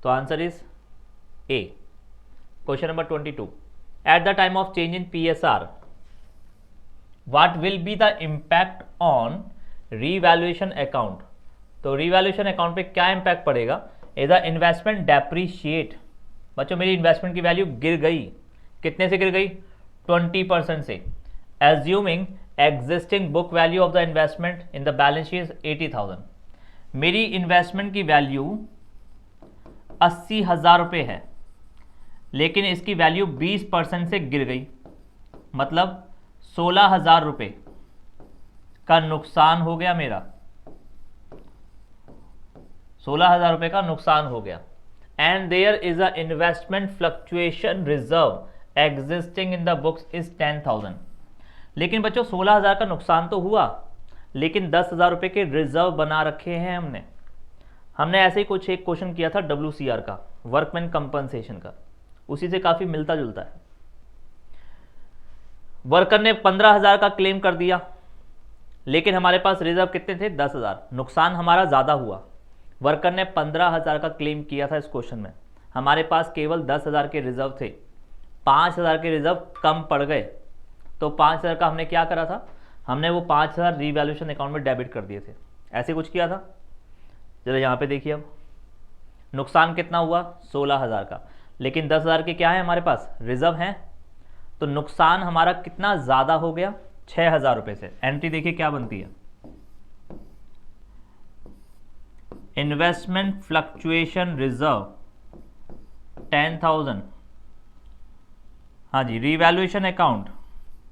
तो answer is A. Question number 22, eight the time of change in PSR what will be the impact on revaluation account. तो रीवैल्यूएशन अकाउंट पे क्या इंपैक्ट पड़ेगा, इज द इन्वेस्टमेंट डेप्रीशिएट। बच्चों मेरी इन्वेस्टमेंट की वैल्यू गिर गई, कितने से गिर गई, 20% से। Assuming existing book value of the investment in the balance sheet 80,000। मेरी इन्वेस्टमेंट की वैल्यू 80,000 रुपये है, लेकिन इसकी वैल्यू 20% से गिर गई, मतलब 16,000 रुपये का नुकसान हो गया मेरा, 16,000 रुपये का नुकसान हो गया। And there is a investment fluctuation reserve existing in the books is 10,000। लेकिन बच्चों 16,000 का नुकसान तो हुआ, लेकिन 10,000 रुपये के रिजर्व बना रखे हैं हमने ऐसे ही कुछ एक क्वेश्चन किया था WCR का, वर्कमैन कंपनसेशन का, उसी से काफी मिलता जुलता है। वर्कर ने 15,000 का क्लेम कर दिया, लेकिन हमारे पास रिजर्व कितने थे, 10,000। नुकसान हमारा ज्यादा हुआ। वर्कर ने 15,000 का क्लेम किया था इस क्वेश्चन में, हमारे पास केवल 10,000 के रिजर्व थे, 5,000 के रिजर्व कम पड़ गए। तो 5,000 का हमने क्या करा था, हमने वो 5,000 रीवैल्यूएशन अकाउंट में डेबिट कर दिए थे, ऐसे कुछ किया था। चलो यहाँ पे देखिए, अब नुकसान कितना हुआ, 16,000 का, लेकिन 10,000 के क्या है हमारे पास, रिजर्व हैं। तो नुकसान हमारा कितना ज़्यादा हो गया, 6,000 रुपये से। एंट्री देखिए क्या बनती है, इन्वेस्टमेंट फ्लक्चुएशन रिजर्व 10,000। हाँ जी, रीवैल्यूएशन अकाउंट,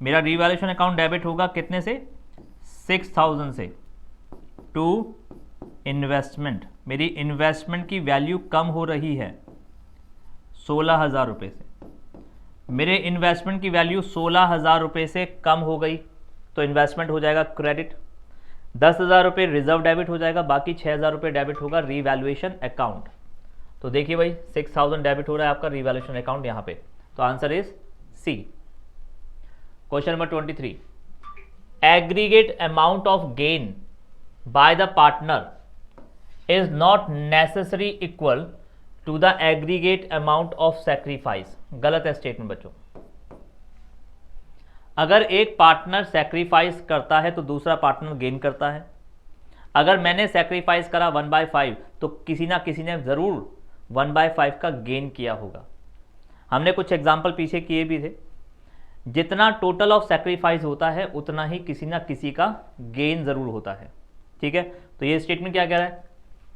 मेरा रीवैल्यूएशन अकाउंट डेबिट होगा कितने से, 6,000 से, टू इन्वेस्टमेंट। मेरी इन्वेस्टमेंट की वैल्यू कम हो रही है 16,000 रुपये से। मेरे इन्वेस्टमेंट की वैल्यू 16,000 रुपये से कम हो गई, तो इन्वेस्टमेंट हो जाएगा क्रेडिट, 10,000 रुपये रिजर्व डेबिट हो जाएगा, बाकी 6,000 रुपये डेबिट होगा रीवैल्यूएशन अकाउंट। तो देखिए भाई 6,000 डेबिट हो रहा है आपका रीवैल्यूएशन अकाउंट यहाँ पे, तो answer is C. Question number 23, aggregate amount of gain by the partner is not necessary equal to the aggregate amount of sacrifice. गलत है स्टेटमेंट बच्चों। अगर एक पार्टनर सैक्रिफाइस करता है तो दूसरा पार्टनर गेन करता है। अगर मैंने सैक्रिफाइस करा 1/5 तो किसी ना किसी ने जरूर 1/5 का गेन किया होगा। हमने कुछ एग्जाम्पल पीछे किए भी थे। जितना टोटल ऑफ सैक्रिफाइस होता है उतना ही किसी ना किसी का गेन जरूर होता है। ठीक है, तो ये स्टेटमेंट क्या कह रहा है,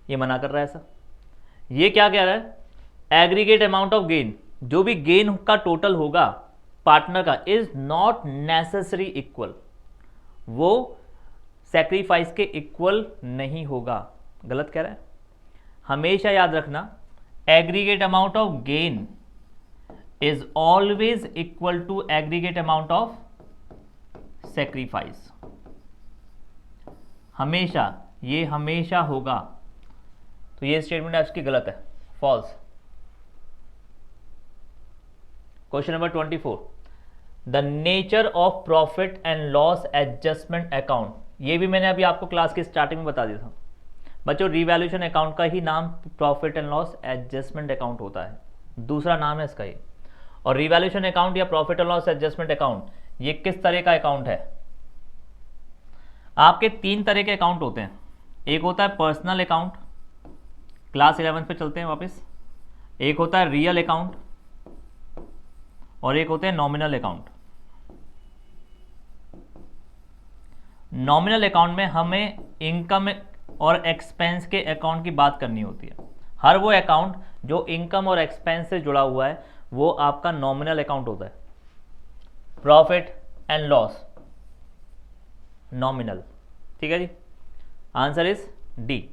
ये मना कर रहा है ऐसा। ये क्या कह रहा है, एग्रीगेट अमाउंट ऑफ गेन, जो भी गेन का टोटल होगा पार्टनर का, इज नॉट नेसेसरी इक्वल, वो सैक्रिफाइस के इक्वल नहीं होगा। गलत कह रहा है। हमेशा याद रखना, aggregate amount of gain is always equal to aggregate amount of sacrifice. हमेशा, ये हमेशा होगा। तो ये स्टेटमेंट आपकी गलत है, false. Question number 24, the nature of profit and loss adjustment account. ये भी मैंने अभी आपको क्लास की स्टार्टिंग में बता दिया था बच्चों। रीवैल्यूएशन अकाउंट का ही नाम profit and loss adjustment account होता है, दूसरा नाम है इसका ये। और रीवैल्यूएशन अकाउंट या profit and loss adjustment account, ये किस तरह का अकाउंट है। आपके 3 तरह के अकाउंट होते हैं। एक होता है पर्सनल अकाउंट, क्लास 11 पे चलते हैं वापस। एक होता है रियल अकाउंट और एक होते हैं नॉमिनल अकाउंट। नॉमिनल अकाउंट में हमें इनकम और एक्सपेंस के अकाउंट की बात करनी होती है। हर वो अकाउंट जो इनकम और एक्सपेंस से जुड़ा हुआ है वो आपका नॉमिनल अकाउंट होता है। Profit and loss nominal. ठीक है जी, answer is D.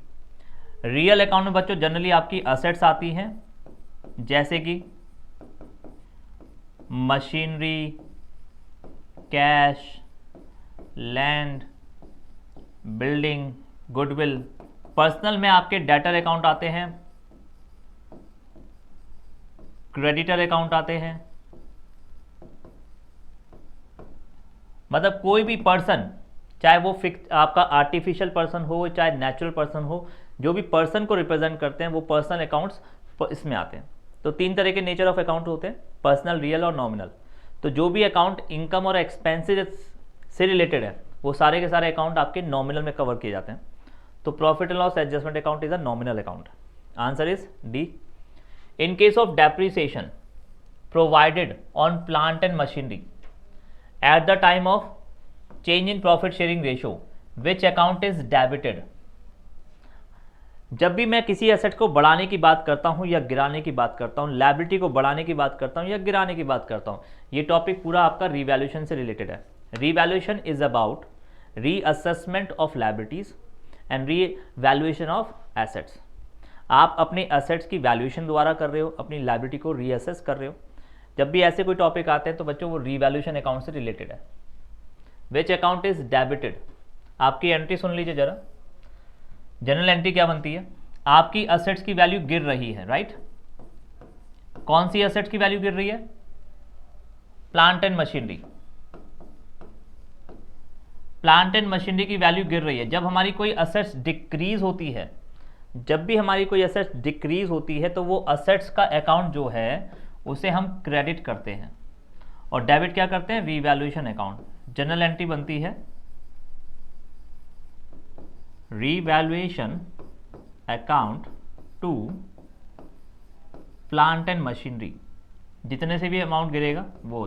Real account में बच्चों जनरली आपकी असेट्स आती हैं, जैसे कि machinery, cash, land, building, goodwill. Personal में आपके डेटर अकाउंट आते हैं, क्रेडिटर अकाउंट आते हैं। मतलब कोई भी पर्सन, चाहे वो फिक्स आपका आर्टिफिशियल पर्सन हो चाहे नेचुरल पर्सन हो, जो भी पर्सन को रिप्रेजेंट करते हैं वो पर्सनल अकाउंट्स इसमें आते हैं। तो 3 तरह के नेचर ऑफ अकाउंट होते हैं, पर्सनल, रियल और नॉमिनल। तो जो भी अकाउंट इनकम और एक्सपेंसेस से रिलेटेड है वो सारे के सारे अकाउंट आपके नॉमिनल में कवर किए जाते हैं। तो profit and loss adjustment account is a nominal account. Answer is D. In case of depreciation provided on plant and machinery at the time of change in profit sharing ratio which account is debited. जब भी मैं किसी asset को बढ़ाने की बात करता हूं या गिराने की बात करता हूं, लायबिलिटी को बढ़ाने की बात करता हूं या गिराने की बात करता हूं, ये टॉपिक पूरा आपका रीवैल्यूएशन से रिलेटेड है। Revaluation is about reassessment of liabilities and revaluation of assets. आप अपने एसेट्स की वैल्यूएशन द्वारा कर रहे हो, अपनी लायबिलिटी को रीअसेस कर रहे हो। जब भी ऐसे कोई टॉपिक आते हैं तो बच्चों वो रीवैल्यूएशन अकाउंट से रिलेटेड है। विच अकाउंट इज डेबिटेड, आपकी एंट्री सुन लीजिए जरा। जनरल एंट्री क्या बनती है, आपकी एसेट्स की वैल्यू गिर रही है, राइट। कौन सी एसेट्स की वैल्यू गिर रही है, plant and machinery. Plant and machinery की वैल्यू गिर रही है। जब हमारी कोई एसेट्स डिक्रीज होती है, जब भी हमारी कोई एसेट्स डिक्रीज होती है तो वो एसेट्स का अकाउंट जो है उसे हम क्रेडिट करते हैं और डेबिट क्या करते हैं, रीवैल्यूएशन अकाउंट। जनरल एंट्री बनती है revaluation account to plant and machinery. जितने से भी अमाउंट गिरेगा वो,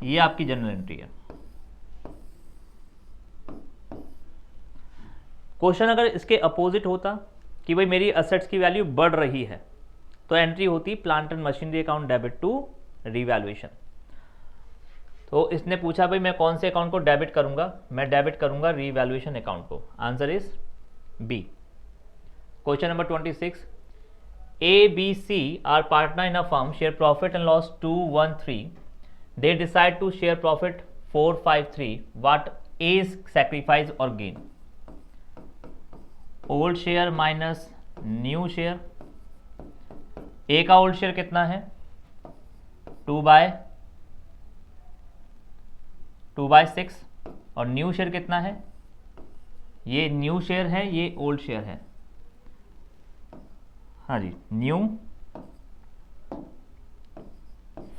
ये आपकी जनरल एंट्री है। क्वेश्चन अगर इसके अपोजिट होता कि भाई मेरी एसेट्स की वैल्यू बढ़ रही है तो एंट्री होती plant and machinery account debit to revaluation. तो इसने पूछा भाई मैं कौन से अकाउंट को डेबिट करूंगा, मैं डेबिट करूंगा रीवैल्यूएशन अकाउंट को। Answer is B. Question number 26, A B C are partner in a firm, share profit and loss 213, they decide to share profit 453, what is sacrifice और gain. Old share minus new share. A का old share कितना है, 2/6 और new share कितना है, ये new share है, ये ओल्ड शेयर है। हाँ जी, न्यू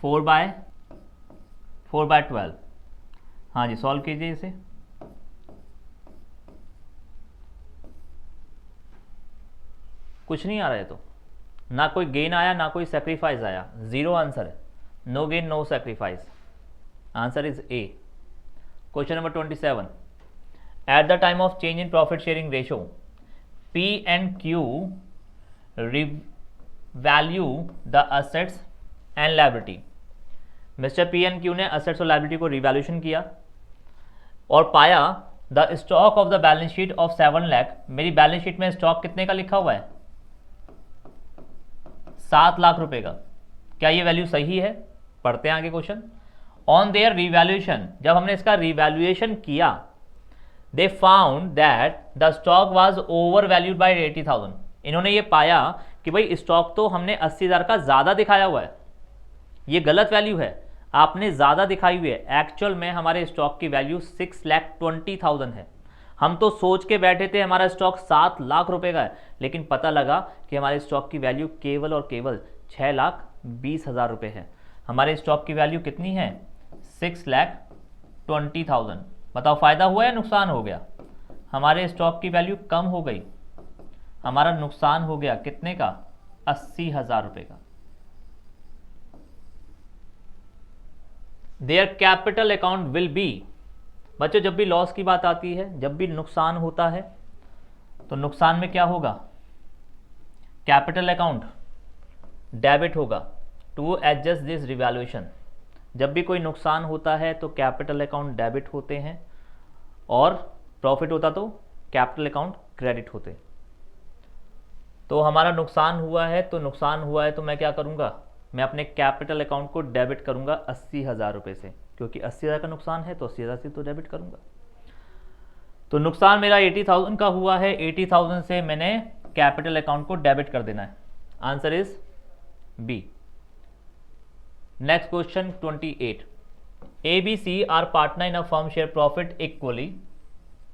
4/12। हाँ जी, सॉल्व कीजिए इसे। कुछ नहीं आ रहा है तो, ना कोई गेन आया ना कोई सेक्रीफाइस आया, जीरो आंसर है। No gain no sacrifice. Answer is A. Question number 27, at the time of change in profit sharing ratio P and Q revalue the assets and liability. Mister P and Q ने assets और liability को revaluation किया और पाया the stock of the balance sheet of 7 lakh. मेरी balance sheet में stock कितने का लिखा हुआ है, 7 लाख रुपए का। क्या ये वैल्यू सही है, पढ़ते हैं आगे क्वेश्चन। ऑन देयर रिवैल्यूएशन, जब हमने इसका रिवैल्यूएशन किया, they found that the stock was over valued bye 80,000। इन्होंने ये पाया कि भाई स्टॉक तो हमने 80,000 का ज्यादा दिखाया हुआ है, ये गलत वैल्यू है, आपने ज्यादा दिखाई हुई है। एक्चुअल में हमारे स्टॉक की वैल्यू 6,20,000 है। हम तो सोच के बैठे थे हमारा स्टॉक 7 लाख रुपए का है, लेकिन पता लगा कि हमारे स्टॉक की वैल्यू केवल और केवल 6,20,000 रुपए है। हमारे स्टॉक की वैल्यू कितनी है, 6,20,000। बताओ फायदा हुआ या नुकसान हो गया, हमारे स्टॉक की वैल्यू कम हो गई, हमारा नुकसान हो गया कितने का, 80,000 रुपए का। Their capital account will B, बच्चों जब भी लॉस की बात आती है, जब भी नुकसान होता है तो नुकसान में क्या होगा, कैपिटल अकाउंट डेबिट होगा टू एडजस्ट दिस रिवैल्यूएशन। जब भी कोई नुकसान होता है तो कैपिटल अकाउंट डेबिट होते हैं और प्रॉफिट होता तो कैपिटल अकाउंट क्रेडिट होते। तो हमारा नुकसान हुआ है तो मैं क्या करूंगा, मैं अपने कैपिटल अकाउंट को डेबिट करूंगा 80,000 रुपए से, क्योंकि 80,000 का नुकसान है तो 80,000 से तो डेबिट करूंगा। तो नुकसान मेरा 80,000 का हुआ है, 80,000 से मैंने कैपिटल अकाउंट को डेबिट कर देना है। Answer is B. Next question 28, A B C are partner in a firm, share profit equally.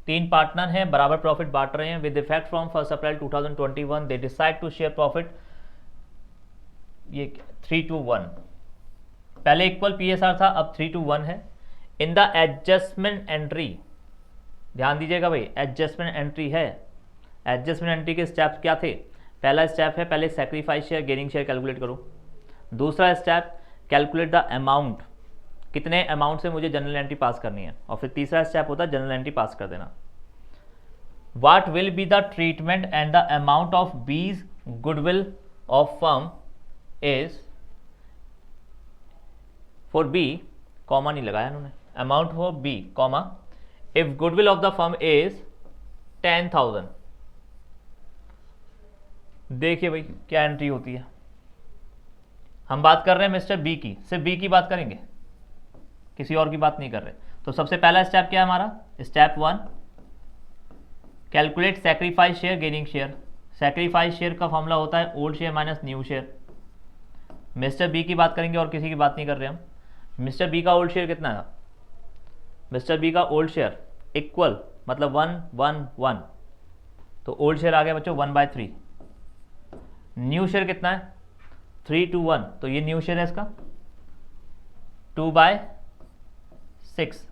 3 partner हैं, बराबर प्रॉफिट बांट रहे हैं। With effect from 1 April 2021 they decide to share profit, ये 3:1। पहले इक्वल PSR था, अब 3:1 है। इन द एडजस्टमेंट एंट्री ध्यान दीजिएगा भाई, एडजस्टमेंट एंट्री है। एडजस्टमेंट एंट्री के स्टेप्स क्या थे? पहला स्टेप है पहले sacrifice share gaining share calculate करो। दूसरा स्टेप कैलकुलेट द अमाउंट, कितने अमाउंट से मुझे जनरल एंट्री पास करनी है। और फिर तीसरा स्टेप होता है जनरल एंट्री पास कर देना। What will be the treatment and the amount of B's goodwill of firm is, for B comma नहीं लगाया उन्होंने, amount for B comma if goodwill of the firm is 10,000। देखिए भाई क्या एंट्री होती है। हम बात कर रहे हैं मिस्टर बी की, सिर्फ बी की बात करेंगे, किसी और की बात नहीं कर रहे। तो सबसे पहला स्टेप क्या है हमारा? Step 1 calculate sacrifice share gaining share. Sacrifice share का फॉर्मूला होता है old share minus new share. Mister B की बात करेंगे और किसी की बात नहीं कर रहे हम। मिस्टर बी का ओल्ड शेयर कितना है? मिस्टर बी का ओल्ड शेयर इक्वल मतलब 1 तो ओल्ड शेयर आ गया बच्चों 1/3। न्यू शेयर कितना है? 3/1 तो ये न्यू शेयर है इसका 2/6।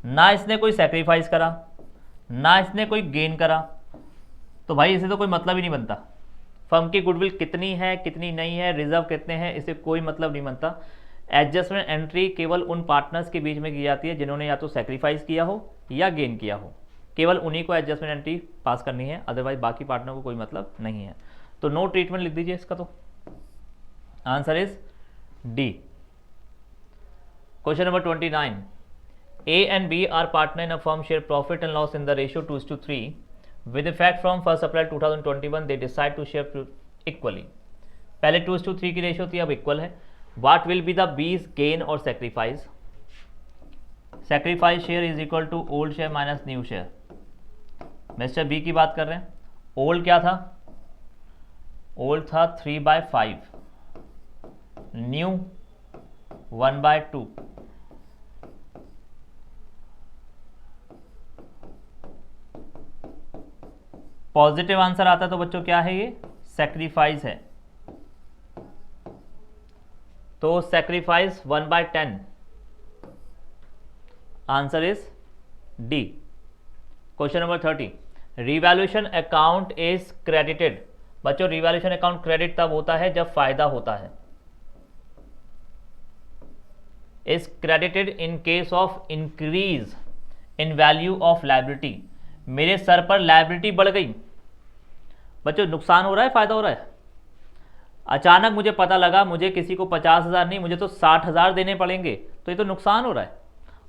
ना इसने कोई सैक्रिफाइस करा ना इसने कोई गेन करा, तो भाई इसे तो कोई मतलब ही नहीं बनता। फर्म की गुडविल कितनी है कितनी नहीं है, रिजर्व कितने हैं, इसे कोई मतलब नहीं बनता। एडजस्टमेंट एंट्री केवल उन पार्टनर्स के बीच में की जाती है जिन्होंने या तो सैक्रिफाइस किया हो या गेन किया हो, केवल उन्हीं को एडजस्टमेंट एंट्री पास करनी है, अदरवाइज बाकी पार्टनर को कोई मतलब नहीं है। तो नो ट्रीटमेंट लिख दीजिए इसका। तो answer is D. Question number 29, A and B are partner in a firm share profit and loss in the ratio 2:3 with effect from 1st April 2021 they decide to share equally। पहले 2:3 की ratio थी, अब equal है। What will be the B's gain और sacrifice? Sacrifice share is equal to old share minus new share। Mister B की बात कर रहे हैं। ओल्ड क्या था? ओल्ड था 3/5, न्यू 1/2। पॉजिटिव आंसर आता तो बच्चों क्या है? ये सैक्रिफाइस है, तो sacrifice 1/10। Answer is D. Question number 30, revaluation account is credited. बच्चों रिवैल्यूएशन अकाउंट क्रेडिट तब होता है जब फायदा होता है। Is credited in case of increase in value of liability. मेरे सर पर लायबिलिटी बढ़ गई बच्चों, नुकसान हो रहा है फायदा हो रहा है? अचानक मुझे पता लगा मुझे किसी को 50,000 नहीं मुझे तो 60,000 देने पड़ेंगे, तो ये तो नुकसान हो रहा है।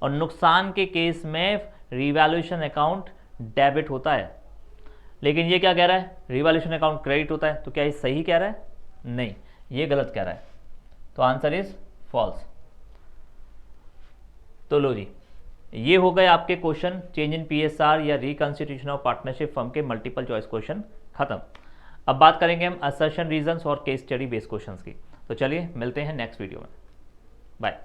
और नुकसान के केस में रिवैल्यूएशन अकाउंट डेबिट होता है। लेकिन ये क्या कह रहा है? रिवैल्यूएशन अकाउंट क्रेडिट होता है। तो क्या ये सही कह रहा है? नहीं, ये गलत कह रहा है। तो आंसर इज फॉल्स। तो लो जी, ये हो गए आपके क्वेश्चन चेंज इन पीएसआर या रिकंस्टिट्यूशन ऑफ पार्टनरशिप फर्म के मल्टीपल चॉइस क्वेश्चन खत्म। अब बात करेंगे हम असर्शन रीजंस और केस स्टडी बेस्ड क्वेश्चंस की। तो चलिए मिलते हैं नेक्स्ट वीडियो में। बाय।